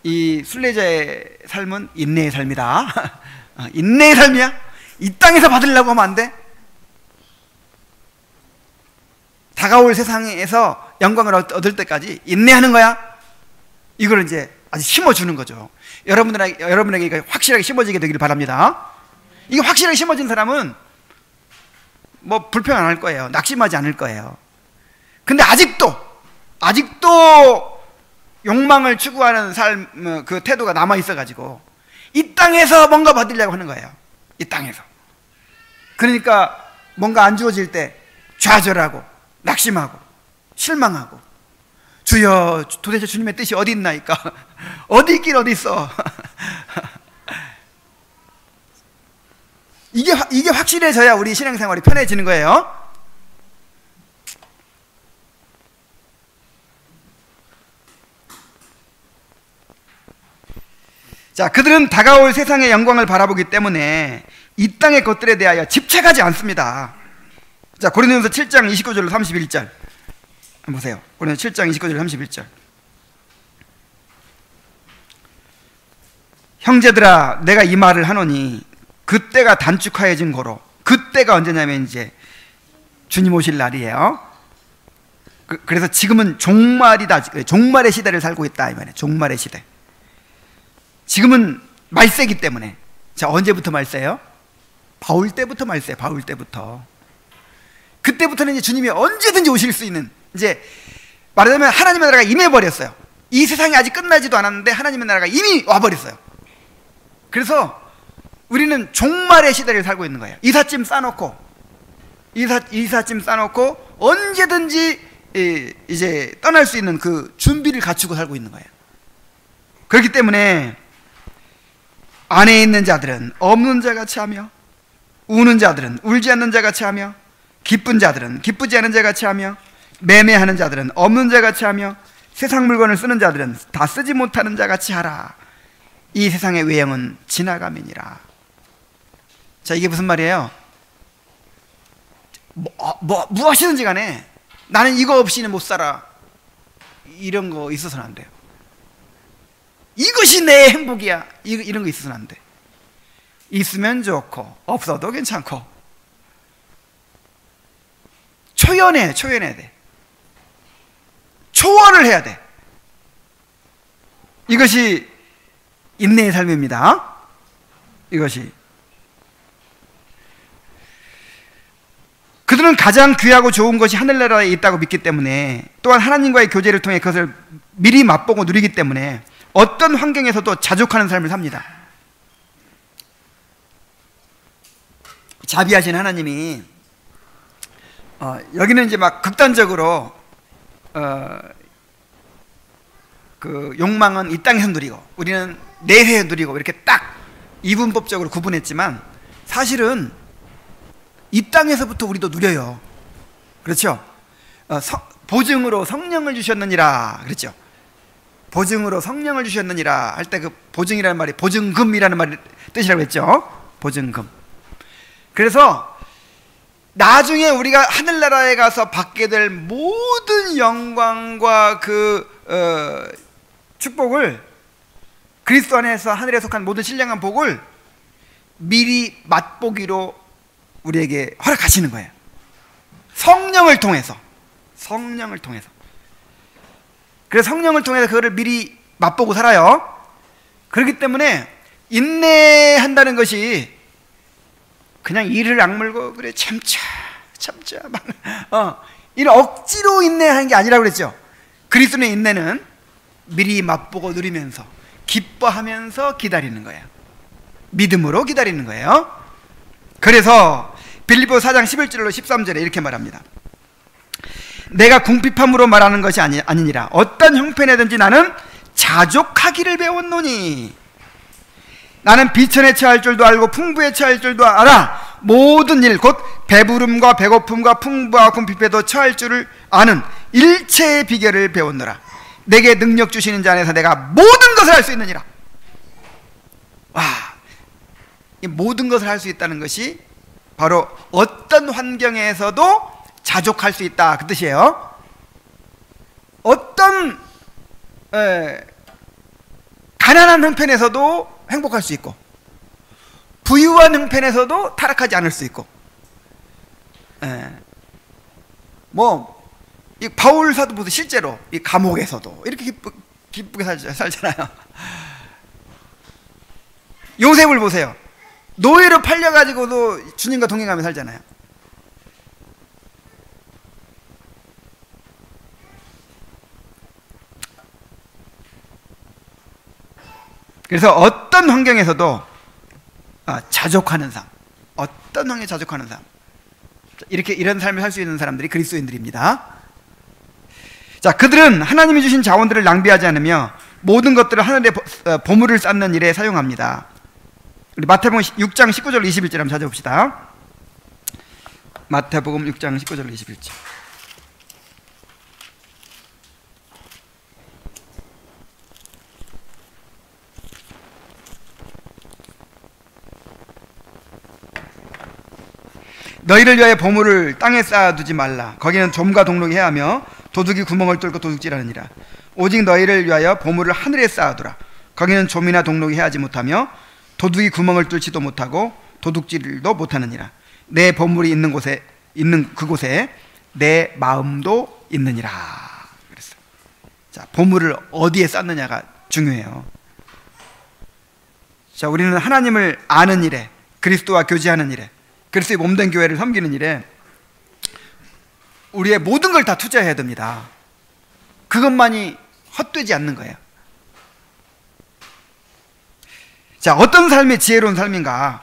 이 순례자의 삶은 인내의 삶이다. 인내의 삶이야. 이 땅에서 받으려고 하면 안 돼. 다가올 세상에서 영광을 얻을 때까지 인내하는 거야. 이걸 이제 아주 심어주는 거죠. 여러분에게 이거 확실하게 심어지게 되기를 바랍니다. 이게 확실하게 심어진 사람은 불평 안 할 거예요. 낙심하지 않을 거예요. 근데 아직도 욕망을 추구하는 삶, 그 태도가 남아 있어가지고 이 땅에서 뭔가 받으려고 하는 거예요. 이 땅에서. 그러니까 뭔가 안 주어질 때 좌절하고 낙심하고 실망하고, 주여 도대체 주님의 뜻이 어디 있나이까? 어디 있긴 어디 있어. 이게 확실해져야 우리 신앙생활이 편해지는 거예요. 자, 그들은 다가올 세상의 영광을 바라보기 때문에 이 땅의 것들에 대하여 집착하지 않습니다. 자, 고린도전서 7장 29절로 31절 한번 보세요. 고린도전서 7장 29절로 31절. 형제들아, 내가 이 말을 하노니 그때가 단축하여진 고로. 그때가 언제냐면 이제 주님 오실 날이에요. 그래서 지금은 종말이다. 종말의 시대를 살고 있다 이 말이에요. 종말의 시대. 지금은 말세기 때문에. 자, 언제부터 말세요? 바울 때부터 말세요. 바울 때부터. 그때부터는 이제 주님이 언제든지 오실 수 있는, 이제 말하자면 하나님의 나라가 임해버렸어요. 이 세상이 아직 끝나지도 않았는데 하나님의 나라가 이미 와버렸어요. 그래서 우리는 종말의 시대를 살고 있는 거예요. 이삿짐 싸놓고 언제든지 이제 떠날 수 있는 그 준비를 갖추고 살고 있는 거예요. 그렇기 때문에 안에 있는 자들은 없는 자같이 하며, 우는 자들은 울지 않는 자같이 하며, 기쁜 자들은 기쁘지 않은 자같이 하며, 매매하는 자들은 없는 자같이 하며, 세상 물건을 쓰는 자들은 다 쓰지 못하는 자같이 하라. 이 세상의 외형은 지나감이니라. 자, 이게 무슨 말이에요? 무엇이든지 간에 나는 이거 없이는 못 살아. 이런 거 있어서는 안 돼요. 이것이 내 행복이야, 이런 거 있어서는 안 돼. 있으면 좋고 없어도 괜찮고, 초연해야 돼. 초월을 해야 돼. 이것이 인내의 삶입니다. 이것이. 그들은 가장 귀하고 좋은 것이 하늘나라에 있다고 믿기 때문에, 또한 하나님과의 교제를 통해 그것을 미리 맛보고 누리기 때문에 어떤 환경에서도 자족하는 삶을 삽니다. 자비하신 하나님이 여기는 이제 막 극단적으로 그 욕망은 이 땅에서 누리고 우리는 내세에 누리고 이렇게 딱 이분법적으로 구분했지만, 사실은 이 땅에서부터 우리도 누려요. 그렇죠? 보증으로 성령을 주셨느니라 그랬죠. 보증으로 성령을 주셨느니라 할 때 그 보증이라는 말이 보증금이라는 말이 뜻이라고 했죠. 보증금. 그래서 나중에 우리가 하늘나라에 가서 받게 될 모든 영광과 그 축복을, 그리스도 안에서 하늘에 속한 모든 신령한 복을 미리 맛보기로 우리에게 허락하시는 거예요. 성령을 통해서. 그래서 성령을 통해서 그거를 미리 맛보고 살아요. 그렇기 때문에 인내한다는 것이 그냥 이를 악물고 그래 참자 막 이런 억지로 인내하는 게 아니라고 그랬죠. 그리스도의 인내는 미리 맛보고 누리면서 기뻐하면서 기다리는 거예요. 믿음으로 기다리는 거예요. 그래서 빌립보 4장 11절로 13절에 이렇게 말합니다. 내가 궁핍함으로 말하는 것이 아니니라. 어떤 형편에든지 나는 자족하기를 배웠노니, 나는 비천에 처할 줄도 알고 풍부에 처할 줄도 알아. 모든 일 곧 배부름과 배고픔과 풍부와 궁핍에도 처할 줄을 아는 일체의 비결을 배웠노라. 내게 능력 주시는 자 안에서 내가 모든 것을 할 수 있느니라. 와, 이 모든 것을 할 수 있다는 것이 바로 어떤 환경에서도 자족할 수 있다, 그 뜻이에요. 어떤 가난한 형편에서도 행복할 수 있고, 부유한 형편에서도 타락하지 않을 수 있고, 이 바울 사도 보세요. 실제로 이 감옥에서도 이렇게 기쁘게 살잖아요. 요셉을 보세요. 노예로 팔려가지고도 주님과 동행하며 살잖아요. 그래서 어떤 환경에서도 자족하는 삶, 어떤 환경에 자족하는 삶, 이런 삶을 살 수 있는 사람들이 그리스도인들입니다. 자, 그들은 하나님이 주신 자원들을 낭비하지 않으며 모든 것들을 하늘의 보물을 쌓는 일에 사용합니다. 우리 마태복음 6장 19절 21절 한번 찾아봅시다. 마태복음 6장 19절 21절. 너희를 위하여 보물을 땅에 쌓아두지 말라. 거기는 좀과 동록이 해하며 도둑이 구멍을 뚫고 도둑질하느니라. 오직 너희를 위하여 보물을 하늘에 쌓아두라. 거기는 좀이나 동록이 해하지 못하며 도둑이 구멍을 뚫지도 못하고 도둑질도 못하느니라. 내 보물이 있는 그곳에 내 마음도 있느니라. 그랬어요. 자, 보물을 어디에 쌓느냐가 중요해요. 자, 우리는 하나님을 아는 일에, 그리스도와 교제하는 일에, 그리스도의 몸된 교회를 섬기는 일에 우리의 모든 걸 다 투자해야 됩니다. 그것만이 헛되지 않는 거예요. 자, 어떤 삶이 지혜로운 삶인가?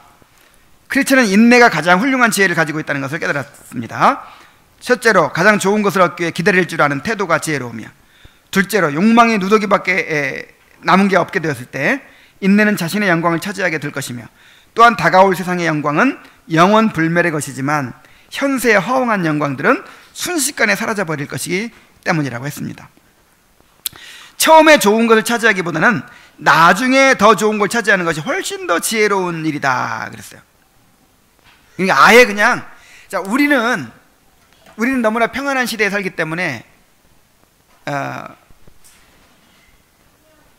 크리스천은 인내가 가장 훌륭한 지혜를 가지고 있다는 것을 깨달았습니다. 첫째로, 가장 좋은 것을 얻기 위해 기다릴 줄 아는 태도가 지혜로우며, 둘째로, 욕망이 누더기밖에 남은 게 없게 되었을 때 인내는 자신의 영광을 차지하게 될 것이며, 또한 다가올 세상의 영광은 영원 불멸의 것이지만 현세의 허황한 영광들은 순식간에 사라져버릴 것이기 때문이라고 했습니다. 처음에 좋은 것을 차지하기보다는 나중에 더 좋은 걸 차지하는 것이 훨씬 더 지혜로운 일이다 그랬어요. 그러니까 아예 그냥, 자, 우리는 너무나 평안한 시대에 살기 때문에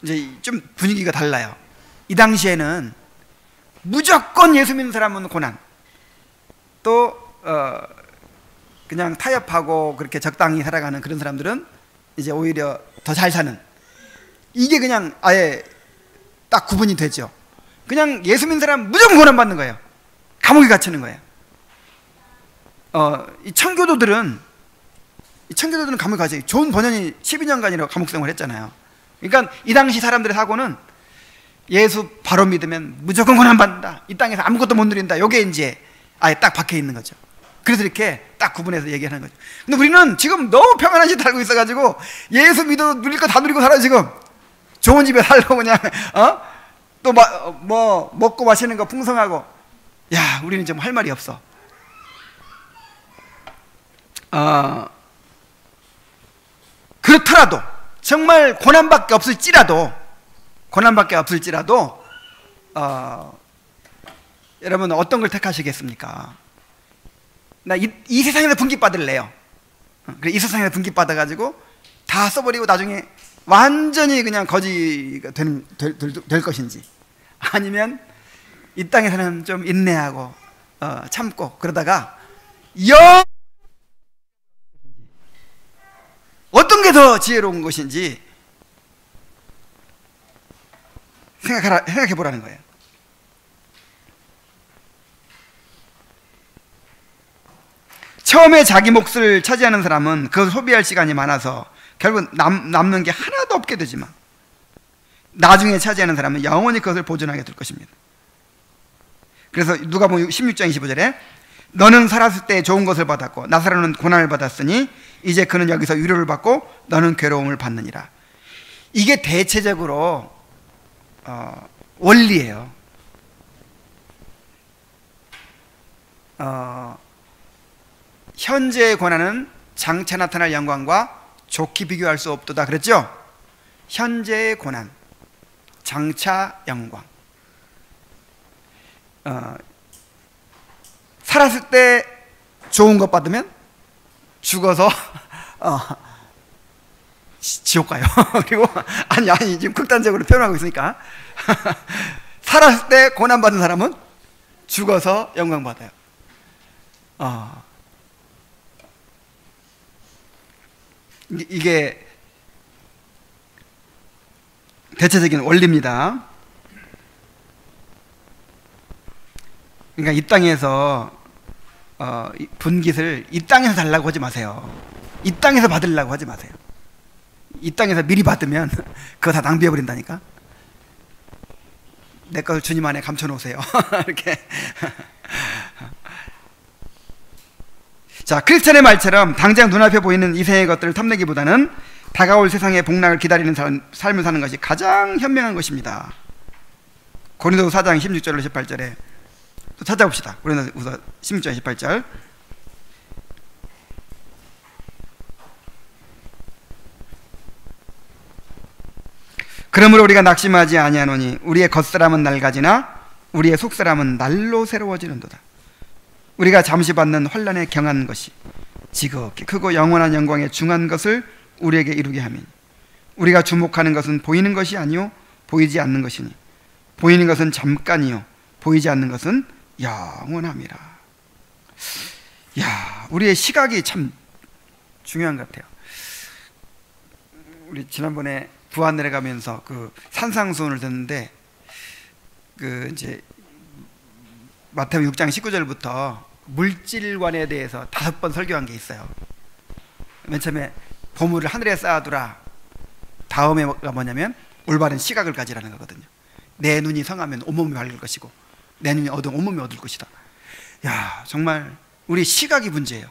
이제 좀 분위기가 달라요. 이 당시에는 무조건 예수 믿는 사람은 고난, 또 그냥 타협하고 그렇게 적당히 살아가는 그런 사람들은 이제 오히려 더 잘 사는, 이게 그냥 아예 딱 구분이 되죠. 그냥 예수 믿는 사람 무조건 고난 받는 거예요. 감옥에 갇히는 거예요. 이 청교도들은 감옥에 갇혀요. 존 버년이 12년간이라고 감옥 생활을 했잖아요. 그러니까 이 당시 사람들의 사고는 예수 바로 믿으면 무조건 고난 받는다, 이 땅에서 아무것도 못 누린다, 요게 이제 아예 딱 박혀 있는 거죠. 그래서 이렇게 딱 구분해서 얘기하는 거죠. 근데 우리는 지금 너무 평안한 짓 알고 있어가지고 예수 믿어 누릴 거 다 누리고 살아. 지금 좋은 집에 살고 그냥 또 뭐 먹고 마시는 거 풍성하고, 야, 우리는 좀 할 말이 없어. 그렇더라도 정말 고난밖에 없을지라도 여러분 어떤 걸 택하시겠습니까? 나 이 세상에서 분깃받을래요. 그래, 이 세상에서 분깃받아가지고 다 써버리고 나중에 완전히 그냥 거지가 될 것인지, 아니면 이 땅에서는 좀 인내하고 참고 그러다가 어떤 게 더 지혜로운 것인지 생각해 보라는 거예요. 처음에 자기 몫을 차지하는 사람은 그것을 소비할 시간이 많아서 결국 남는 게 하나도 없게 되지만, 나중에 차지하는 사람은 영원히 그것을 보존하게 될 것입니다. 그래서 누가복음 16장 25절에 너는 살았을 때 좋은 것을 받았고 나사로는 고난을 받았으니 이제 그는 여기서 위로를 받고 너는 괴로움을 받느니라. 이게 대체적으로 원리예요. 현재의 고난은 장차 나타날 영광과 좋게 비교할 수 없도다 그랬죠? 현재의 고난, 장차 영광. 살았을 때 좋은 것 받으면 죽어서 지옥 가요. 그리고 아니 지금 극단적으로 표현하고 있으니까 살았을 때 고난 받은 사람은 죽어서 영광 받아요. 이게 대체적인 원리입니다. 그러니까 이 땅에서 분깃을 이 땅에서 달라고 하지 마세요. 이 땅에서 받으려고 하지 마세요. 이 땅에서 미리 받으면 그거 다 낭비해버린다니까. 내 것을 주님 안에 감춰놓으세요. 이렇게. 자, 크리스천의 말처럼 당장 눈앞에 보이는 이 세상의 것들을 탐내기보다는 다가올 세상의 복락을 기다리는 삶을 사는 것이 가장 현명한 것입니다. 고린도서 4장 16절로 18절에 또 찾아봅시다. 고린도서 16장 18절. 그러므로 우리가 낙심하지 아니하노니 우리의 겉사람은 낡아지나 우리의 속사람은 날로 새로워지는도다. 우리가 잠시 받는 환난에 경한 것이 지극히 크고 영원한 영광에 중한 것을 우리에게 이루게 하면, 우리가 주목하는 것은 보이는 것이 아니요 보이지 않는 것이니 보이는 것은 잠깐이요 보이지 않는 것은 영원함이라. 야, 우리의 시각이 참 중요한 것 같아요. 우리 지난번에 부안 내려가면서 그 산상수훈을 듣는데, 그 이제 마태복음 6장 19절부터 물질관에 대해서 5번 설교한 게 있어요. 맨 처음에 보물을 하늘에 쌓아두라. 다음에가 뭐냐면 올바른 시각을 가지라는 거거든요. 내 눈이 성하면 온몸이 밝을 것이고 내 눈이 어두우면 온몸이 어두울 것이다. 야, 정말 우리 시각이 문제예요.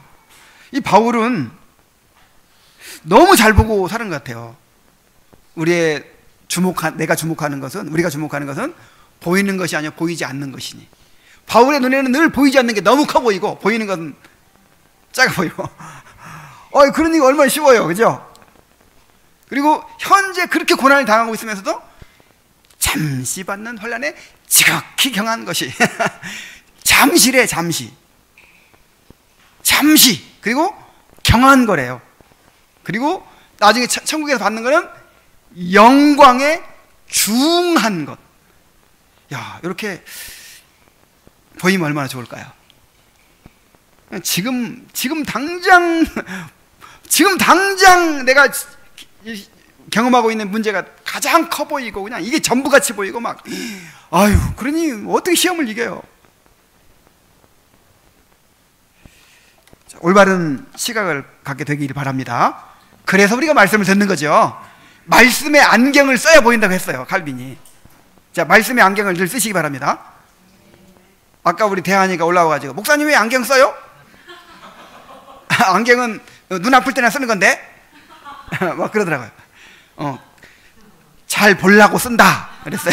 이 바울은 너무 잘 보고 사는 것 같아요. 우리가 주목하는 것은 보이는 것이 아니라 보이지 않는 것이니, 바울의 눈에는 늘 보이지 않는 게 너무 커 보이고 보이는 건 작아 보이고. 그러니까 얼마나 쉬워요, 그죠? 그리고 현재 그렇게 고난을 당하고 있으면서도 잠시 받는 환난에 지극히 경한 것이 잠시래. 잠시 그리고 경한 거래요. 그리고 나중에 천국에서 받는 거는 영광의 중한 것. 야, 이렇게 보이면 얼마나 좋을까요? 지금 당장 내가 경험하고 있는 문제가 가장 커 보이고 그냥 이게 전부같이 보이고 막, 아유, 그러니 어떻게 시험을 이겨요? 자, 올바른 시각을 갖게 되기를 바랍니다. 그래서 우리가 말씀을 듣는 거죠. 말씀의 안경을 써야 보인다고 했어요, 칼빈이. 자, 말씀의 안경을 늘 쓰시기 바랍니다. 아까 우리 대한이가 올라와가지고, 목사님 왜 안경 써요? 안경은 눈 아플 때나 쓰는 건데? 막 그러더라고요. 잘 보려고 쓴다 그랬어요.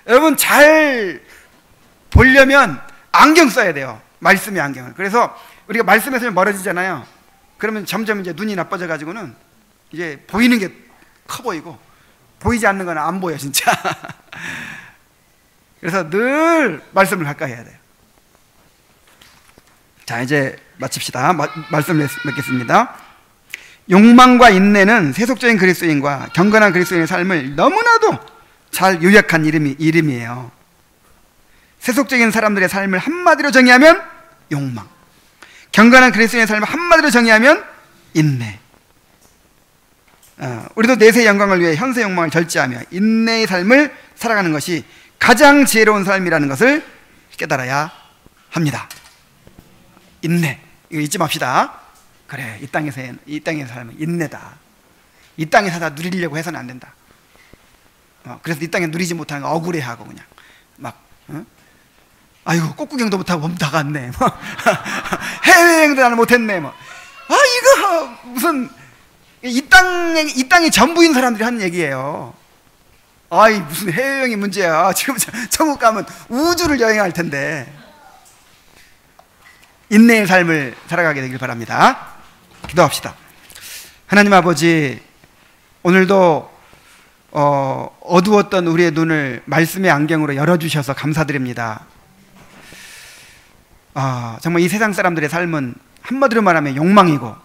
여러분, 잘 보려면 안경 써야 돼요. 말씀의 안경을. 그래서 우리가 말씀에서 멀어지잖아요. 그러면 점점 이제 눈이 나빠져 가지고는 이제 보이는 게 커 보이고 보이지 않는 건 안 보여 진짜. 그래서 늘 말씀을 가까이 해야 돼요. 자, 이제 마칩시다. 말씀을 맺겠습니다. 욕망과 인내는 세속적인 그리스도인과 경건한 그리스도인의 삶을 너무나도 잘 요약한 이름이에요. 세속적인 사람들의 삶을 한마디로 정의하면 욕망, 경건한 그리스도인의 삶을 한마디로 정의하면 인내. 우리도 내세의 영광을 위해 현세 욕망을 절제하며 인내의 삶을 살아가는 것이 가장 지혜로운 삶이라는 것을 깨달아야 합니다. 인내, 이거 잊지 맙시다. 그래, 이 땅의 삶은 인내다. 이 땅에 사다 누리려고 해서는 안 된다. 그래서 이 땅에 누리지 못하는 거 억울해하고 그냥 막, 아이고, 꽃구경도 못하고 몸 다 갔네. 해외여행도 나는 못했네. 이거 무슨 이 땅이 전부인 사람들이 하는 얘기예요. 아이, 무슨 해외여행이 문제야. 지금 천국 가면 우주를 여행할 텐데. 인내의 삶을 살아가게 되길 바랍니다. 기도합시다. 하나님 아버지, 오늘도 어두웠던 우리의 눈을 말씀의 안경으로 열어주셔서 감사드립니다. 정말 이 세상 사람들의 삶은 한마디로 말하면 욕망이고,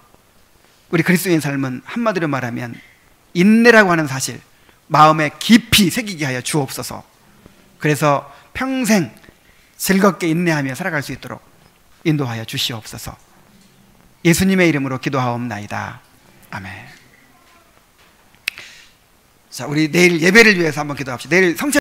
우리 그리스도인 삶은 한마디로 말하면 인내라고 하는 사실, 마음에 깊이 새기게 하여 주옵소서. 그래서 평생 즐겁게 인내하며 살아갈 수 있도록 인도하여 주시옵소서. 예수님의 이름으로 기도하옵나이다. 아멘. 자, 우리 내일 예배를 위해서 한번 기도합시다. 내일 성찬